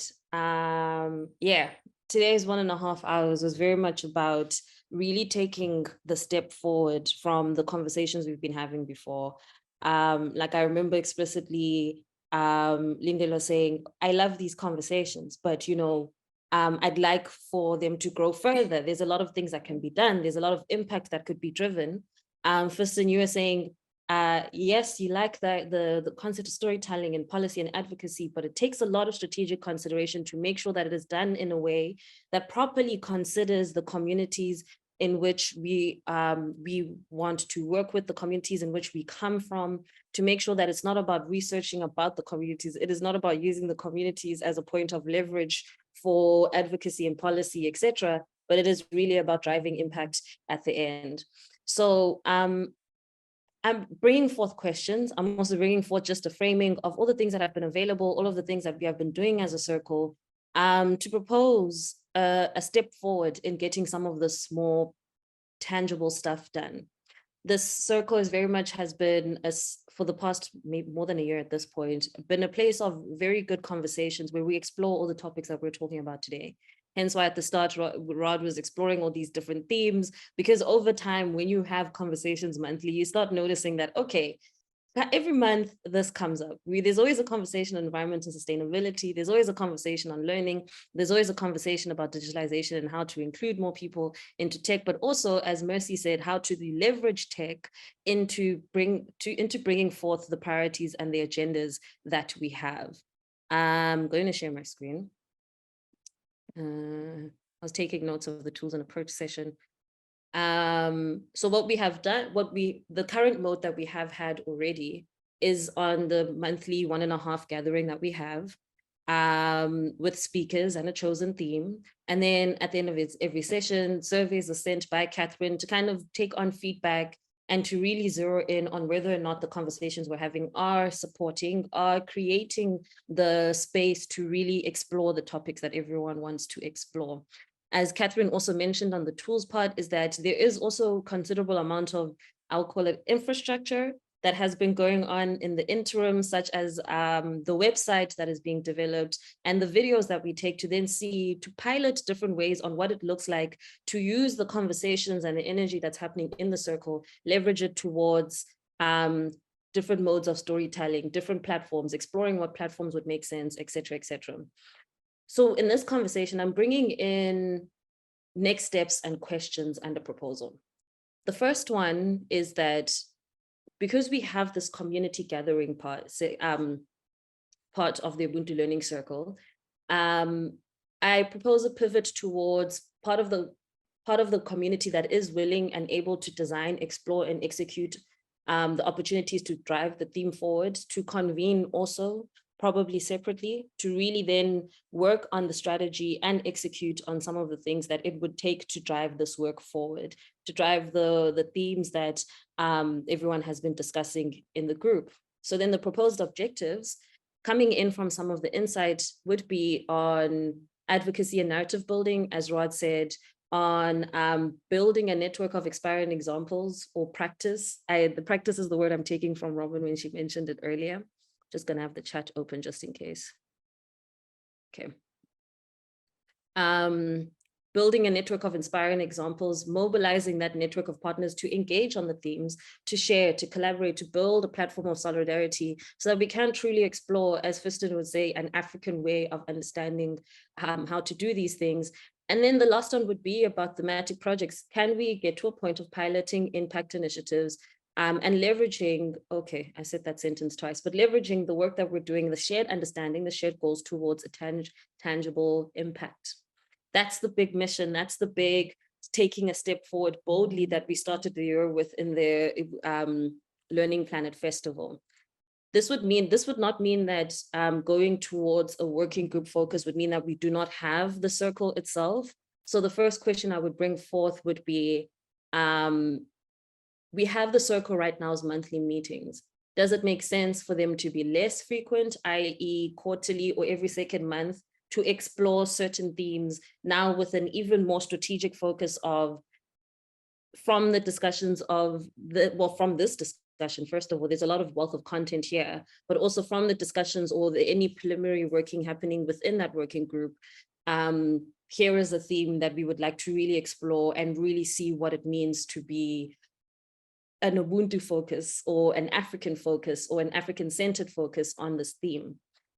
Yeah, today's 1.5 hours was very much about really taking the step forward from the conversations we've been having before. Like I remember explicitly Lindelo saying, I love these conversations, but you know, I'd like for them to grow further. There's a lot of things that can be done. There's a lot of impact that could be driven. Fiston, you were saying, yes, you like the concept of storytelling and policy and advocacy, but it takes a lot of strategic consideration to make sure that it is done in a way that properly considers the communities in which we want to work with, the communities in which we come from, to make sure that it's not about researching about the communities. It is not about using the communities as a point of leverage for advocacy and policy, etc., but it is really about driving impact at the end. So I'm bringing forth questions. I'm also bringing forth just a framing of all the things that have been available, all of the things that we have been doing as a circle, to propose a step forward in getting some of this more tangible stuff done. This circle is very much has been, for the past maybe more than a year at this point, been a place of very good conversations where we explore all the topics that we're talking about today. Hence why at the start, Raad was exploring all these different themes, because over time, when you have conversations monthly, you start noticing that, okay, every month this comes up. There's always a conversation on environment and sustainability. There's always a conversation on learning. There's always a conversation about digitalization and how to include more people into tech, but also, as Mercy said, how to leverage tech into bringing forth the priorities and the agendas that we have. I'm going to share my screen. I was taking notes of the tools and approach session. So what we have done, the current mode that we have had already is on the monthly 1.5 gathering that we have with speakers and a chosen theme. And then at the end of every session, surveys are sent by Katherine to kind of take on feedback and to really zero in on whether or not the conversations we're having are creating the space to really explore the topics that everyone wants to explore. As Katherine also mentioned on the tools part, is that there is also considerable amount of, I'll call it, infrastructure that has been going on in the interim, such as the website that is being developed and the videos that we take to then see, to pilot different ways on what it looks like to use the conversations and the energy that's happening in the circle, leverage it towards different modes of storytelling, different platforms, exploring what platforms would make sense, et cetera, et cetera. So in this conversation, I'm bringing in next steps and questions and a proposal. The first one is that because we have this community gathering part of the Ubuntu Learning Circle, I propose a pivot towards part of the community that is willing and able to design, explore, and execute the opportunities to drive the theme forward, to convene also, probably separately, to really then work on the strategy and execute on some of the things that it would take to drive this work forward, to drive the themes that everyone has been discussing in the group. So then the proposed objectives coming in from some of the insights would be on advocacy and narrative building, as Raad said, on building a network of inspiring examples or practice. The practice is the word I'm taking from Robin when she mentioned it earlier. Just gonna have the chat open just in case. Okay. Building a network of inspiring examples, mobilizing that network of partners to engage on the themes, to share, to collaborate, to build a platform of solidarity so that we can truly explore, as Fiston would say, an African way of understanding how to do these things. And then the last one would be about thematic projects. Can we get to a point of piloting impact initiatives and leveraging, okay, I said that sentence twice, but leveraging the work that we're doing, the shared understanding, the shared goals towards a tangible impact. That's the big mission. That's the big taking a step forward boldly that we started the year with in the LearningPlanet Festival. This would not mean that going towards a working group focus would mean that we do not have the circle itself. So the first question I would bring forth would be, we have the circle right now as monthly meetings. Does it make sense for them to be less frequent, i.e. quarterly or every second month, to explore certain themes now with an even more strategic focus of, from the discussions of from this discussion. First of all, there's a lot of wealth of content here, but also from the discussions or any preliminary working happening within that working group, here is a theme that we would like to really explore and really see what it means to be an Ubuntu focus or an African focus or an African-centered focus on this theme.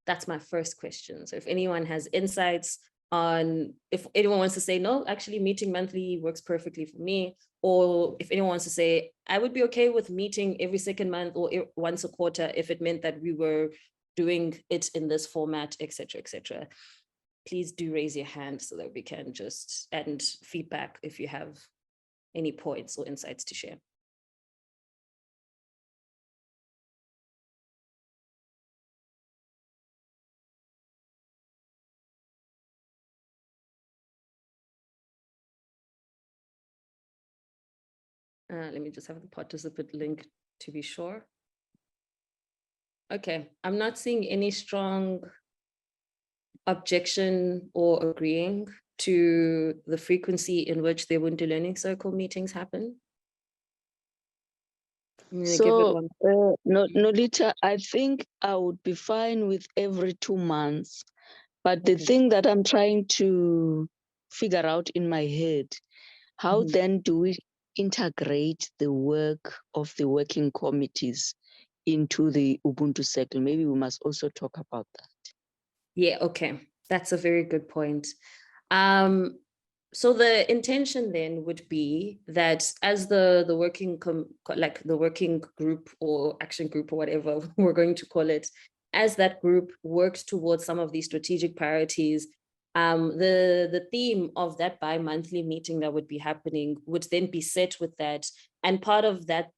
That's my first question. So if anyone has insights on, if anyone wants to say, no, actually meeting monthly works perfectly for me, or if anyone wants to say, I would be okay with meeting every second month or once a quarter if it meant that we were doing it in this format, etc., etc. Please do raise your hand so that we can just, and feedback if you have any points or insights to share. Let me just have the participant link to be sure. Okay, I'm not seeing any strong objection or agreeing to the frequency in which the Ubuntu Learning Circle meetings happen. So, Nolita, I think I would be fine with every 2 months. But the thing that I'm trying to figure out in my head, how then do we integrate the work of the working committees into the Ubuntu Circle? Maybe we must also talk about that. Yeah, okay. That's a very good point. So the intention then would be that as the working the working group or action group or whatever we're going to call it, as that group works towards some of these strategic priorities, the theme of that bi-monthly meeting that would be happening would then be set with that. And part of that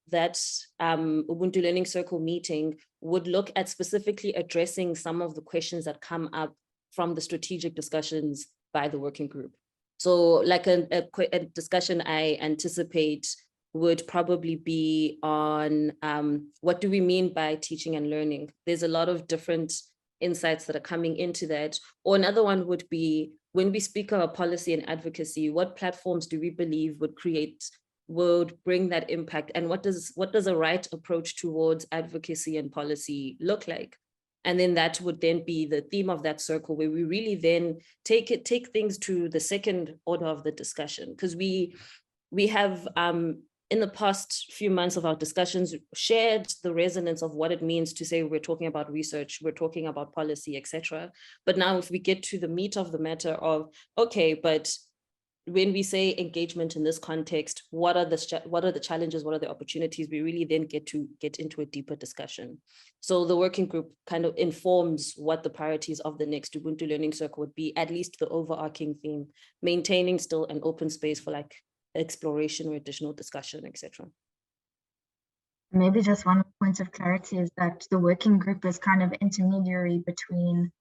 Ubuntu Learning Circle meeting would look at specifically addressing some of the questions that come up from the strategic discussions by the working group. So like a discussion I anticipate would probably be on what do we mean by teaching and learning? There's a lot of different insights that are coming into that. Or another one would be, when we speak about policy and advocacy, what platforms do we believe would bring that impact? And what does a right approach towards advocacy and policy look like? And then that would then be the theme of that circle, where we really then take things to the second order of the discussion. Because we have, in the past few months of our discussions, shared the resonance of what it means to say we're talking about research, we're talking about policy, etc. But now if we get to the meat of the matter of, okay, but when we say engagement in this context, what are the challenges, what are the opportunities, we really then get into a deeper discussion. So the working group kind of informs what the priorities of the next Ubuntu Learning Circle would be, at least the overarching theme, maintaining still an open space for like exploration or additional discussion, etc. Maybe just one point of clarity is that the working group is kind of intermediary between,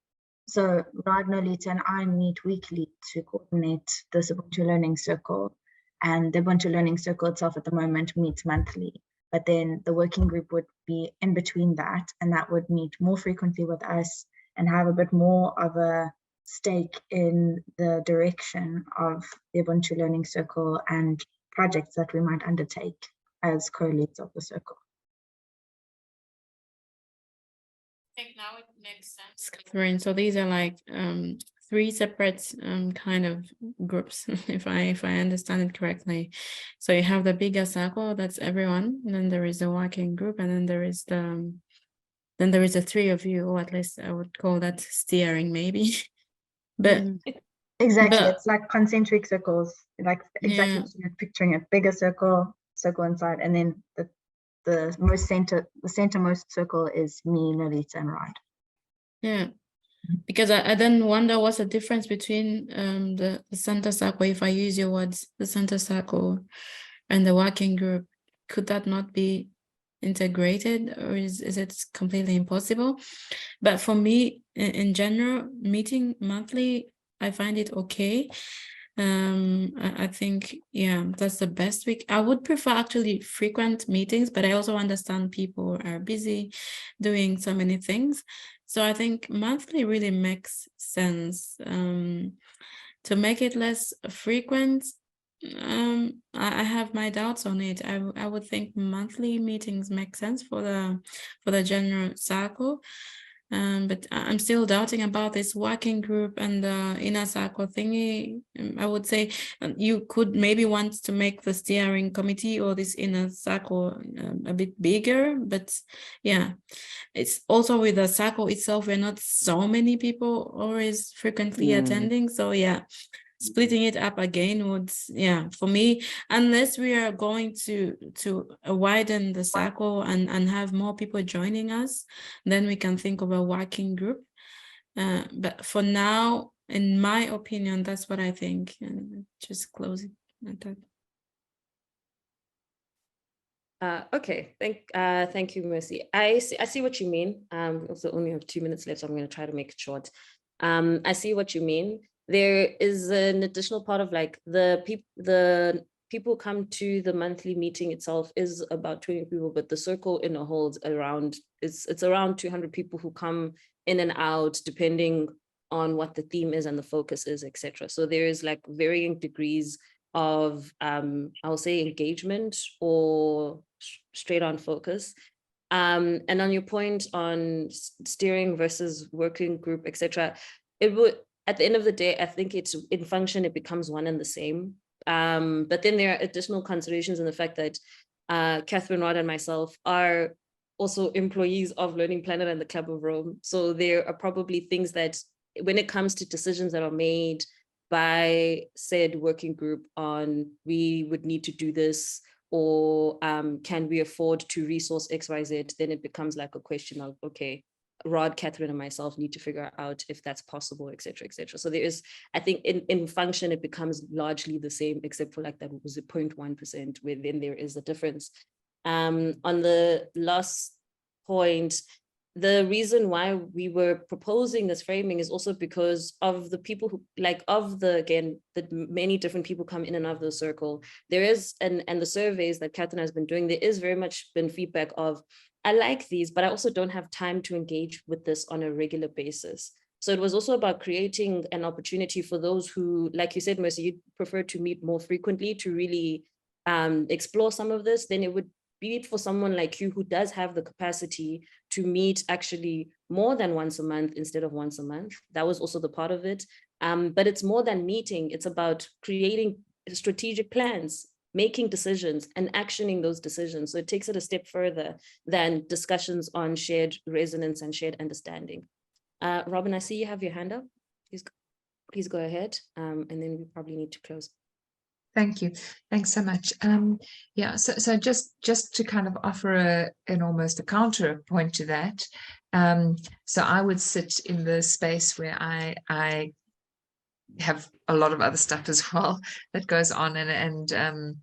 so Raad, Nolita, and I meet weekly to coordinate the Ubuntu Learning Circle, and the Ubuntu Learning Circle itself at the moment meets monthly. But then the working group would be in between that, and that would meet more frequently with us and have a bit more of a stake in the direction of the Ubuntu Learning Circle and projects that we might undertake as co-leads of the circle. I think now it makes sense, Katherine. So these are like 3 separate kind of groups, if I understand it correctly. So you have the bigger circle, that's everyone, and then there is a working group, and then there is the 3 of you, or at least I would call that steering, maybe. But exactly, it's like concentric circles, like exactly what you're picturing, a bigger circle inside, and then the centermost circle is me, Nolita, and Raad. Yeah, because I then wonder what's the difference between the center circle, if I use your words, the center circle and the working group. Could that not be integrated, or is it completely impossible? But for me, in general, meeting monthly, I find it okay. I think, yeah, that's the best week. I would prefer actually frequent meetings, but I also understand people are busy doing so many things. So I think monthly really makes sense. To make it less frequent, I have my doubts on it. I would think monthly meetings make sense for the general circle. But I'm still doubting about this working group and the inner circle thingy. I would say you could maybe want to make the steering committee or this inner circle a bit bigger, but yeah, it's also with the circle itself, we're not so many people always frequently attending. So yeah, splitting it up again would, yeah, for me, unless we are going to widen the circle and have more people joining us, then we can think of a working group. But for now, in my opinion, that's what I think. And just close it at that. Okay, thank you, Mercy. I see what you mean. Also only have 2 minutes left, so I'm going to try to make it short. I see what you mean. There is an additional part of like the people come to the monthly meeting itself is about 20 people, but the circle in a whole is around, it's around 200 people who come in and out depending on what the theme is and the focus is, etc. So there is like varying degrees of I'll say engagement or straight on focus. And on your point on steering versus working group, etc., it would, at the end of the day, I think it's in function, it becomes one and the same. But then there are additional considerations in the fact that Katherine, Raad, and myself are also employees of LearningPlanet and the Club of Rome. So there are probably things that when it comes to decisions that are made by said working group on we would need to do this, or can we afford to resource XYZ, then it becomes like a question of, okay, Raad, Katherine, and myself need to figure out if that's possible, etc., etc. So there is, I think in function, it becomes largely the same, except for like that was a 0.1% where then there is a difference. On the last point, the reason why we were proposing this framing is also because of the people who, like, of the, again, the many different people come in and out of the circle. There is, and the surveys that Katherine has been doing, there is very much been feedback of, I like these, but I also don't have time to engage with this on a regular basis. So it was also about creating an opportunity for those who, like you said, Mercy, you'd prefer to meet more frequently to really explore some of this. Then it would be for someone like you who does have the capacity to meet actually more than once a month instead of once a month. That was also the part of it. But it's more than meeting. It's about creating strategic plans, making decisions and actioning those decisions. So it takes it a step further than discussions on shared resonance and shared understanding. Robin, I see you have your hand up. Please go ahead. And then we probably need to close. Thank you. Thanks so much. Yeah, so just to kind of offer an almost a counterpoint to that. So I would sit in the space where I have a lot of other stuff as well that goes on, and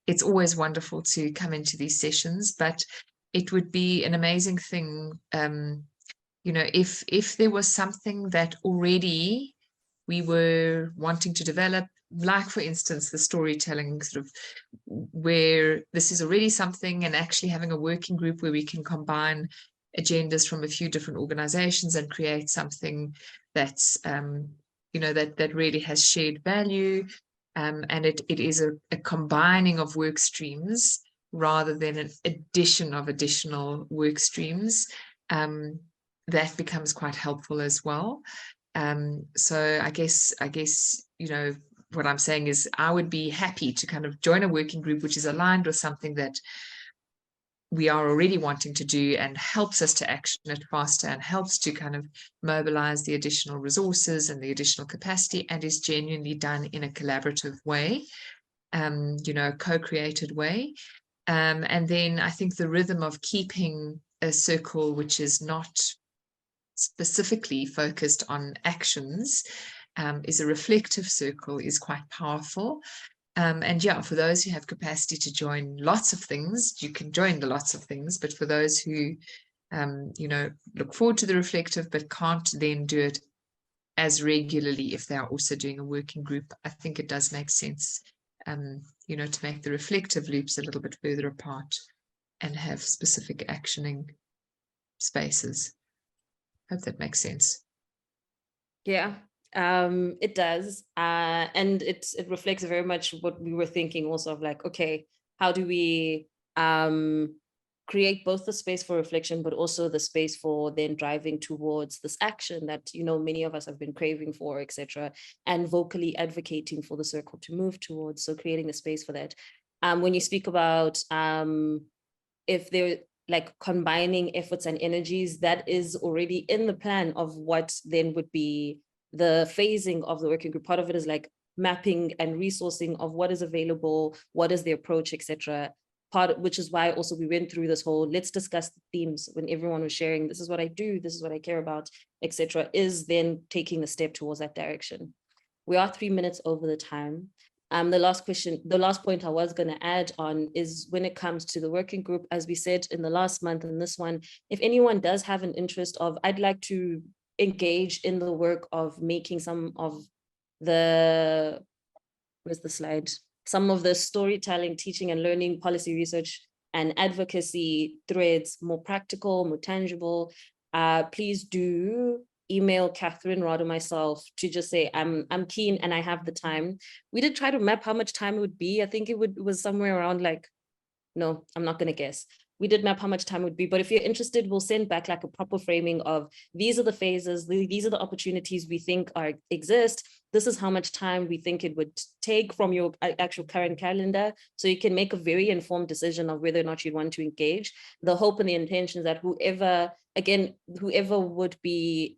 it's always wonderful to come into these sessions, but it would be an amazing thing, you know, if there was something that already we were wanting to develop, like for instance the storytelling sort of, where this is already something, and actually having a working group where we can combine agendas from a few different organizations and create something that's you know, that really has shared value, and it is a combining of work streams rather than an addition of additional work streams. That becomes quite helpful as well. So I guess, you know, what I'm saying is I would be happy to kind of join a working group which is aligned with something that we are already wanting to do and helps us to action it faster and helps to kind of mobilize the additional resources and the additional capacity, and is genuinely done in a collaborative way, you know, a co-created way. And then I think the rhythm of keeping a circle which is not specifically focused on actions, is a reflective circle, is quite powerful. And yeah, for those who have capacity to join lots of things, you can join the lots of things, but for those who, you know, look forward to the reflective, but can't then do it as regularly if they are also doing a working group, I think it does make sense, you know, to make the reflective loops a little bit further apart and have specific actioning spaces. Hope that makes sense. Yeah, It does. And it reflects very much what we were thinking also of like, okay, how do we create both the space for reflection, but also the space for then driving towards this action that, you know, many of us have been craving for, etc., and vocally advocating for the circle to move towards. So creating a space for that. When you speak about if they're like combining efforts and energies, that is already in the plan of what then would be the phasing of the working group. Part of it is like mapping and resourcing of what is available, what is the approach, etc. Which is why also we went through this whole, let's discuss the themes when everyone was sharing, this is what I do, this is what I care about, etc., is then taking a step towards that direction. We are 3 minutes over the time. The last point I was going to add on is when it comes to the working group, as we said in the last month and this one, if anyone does have an interest of, I'd like to engage in the work of making some of the, where's the slide? Some of the storytelling, teaching and learning, policy research and advocacy threads more practical, more tangible, please do email Katherine, Raad, or myself to just say, I'm keen and I have the time. We did try to map how much time it would be. I think it was somewhere around like, no, I'm not going to guess. We did map how much time it would be, but if you're interested, we'll send back like a proper framing of these are the phases, these are the opportunities we think exist. This is how much time we think it would take from your actual current calendar. So you can make a very informed decision of whether or not you'd want to engage. The hope and the intention is that whoever would be,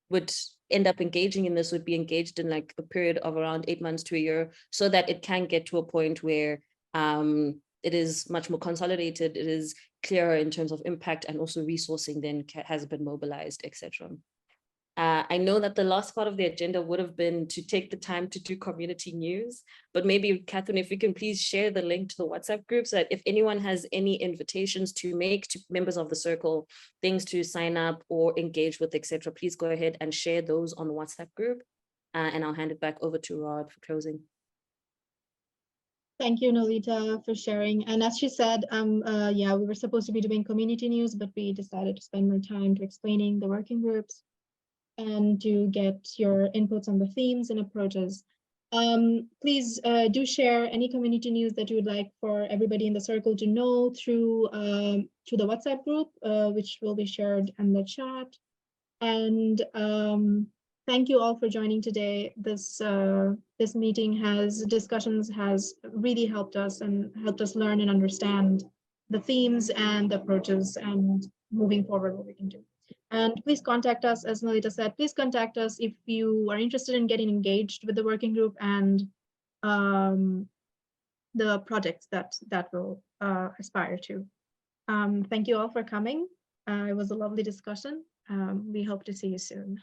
would end up engaging in this would be engaged in like a period of around 8 months to a year, so that it can get to a point where it is much more consolidated, it is clearer in terms of impact, and also resourcing then has been mobilized, etc. I know that the last part of the agenda would have been to take the time to do community news, but maybe Katherine, if you can please share the link to the WhatsApp group so that if anyone has any invitations to make to members of the circle, things to sign up or engage with, etc., please go ahead and share those on the WhatsApp group. And I'll hand it back over to Raad for closing. Thank you, Nolita, for sharing. And as she said, yeah, we were supposed to be doing community news, but we decided to spend more time to explaining the working groups and to get your inputs on the themes and approaches. Please do share any community news that you would like for everybody in the circle to know through to the WhatsApp group, which will be shared in the chat. And thank you all for joining today. This meeting discussions has really helped us and helped us learn and understand the themes and the approaches and moving forward what we can do. And please contact us, as Nolita said, please contact us if you are interested in getting engaged with the working group and the projects that will aspire to. Thank you all for coming. It was a lovely discussion. We hope to see you soon.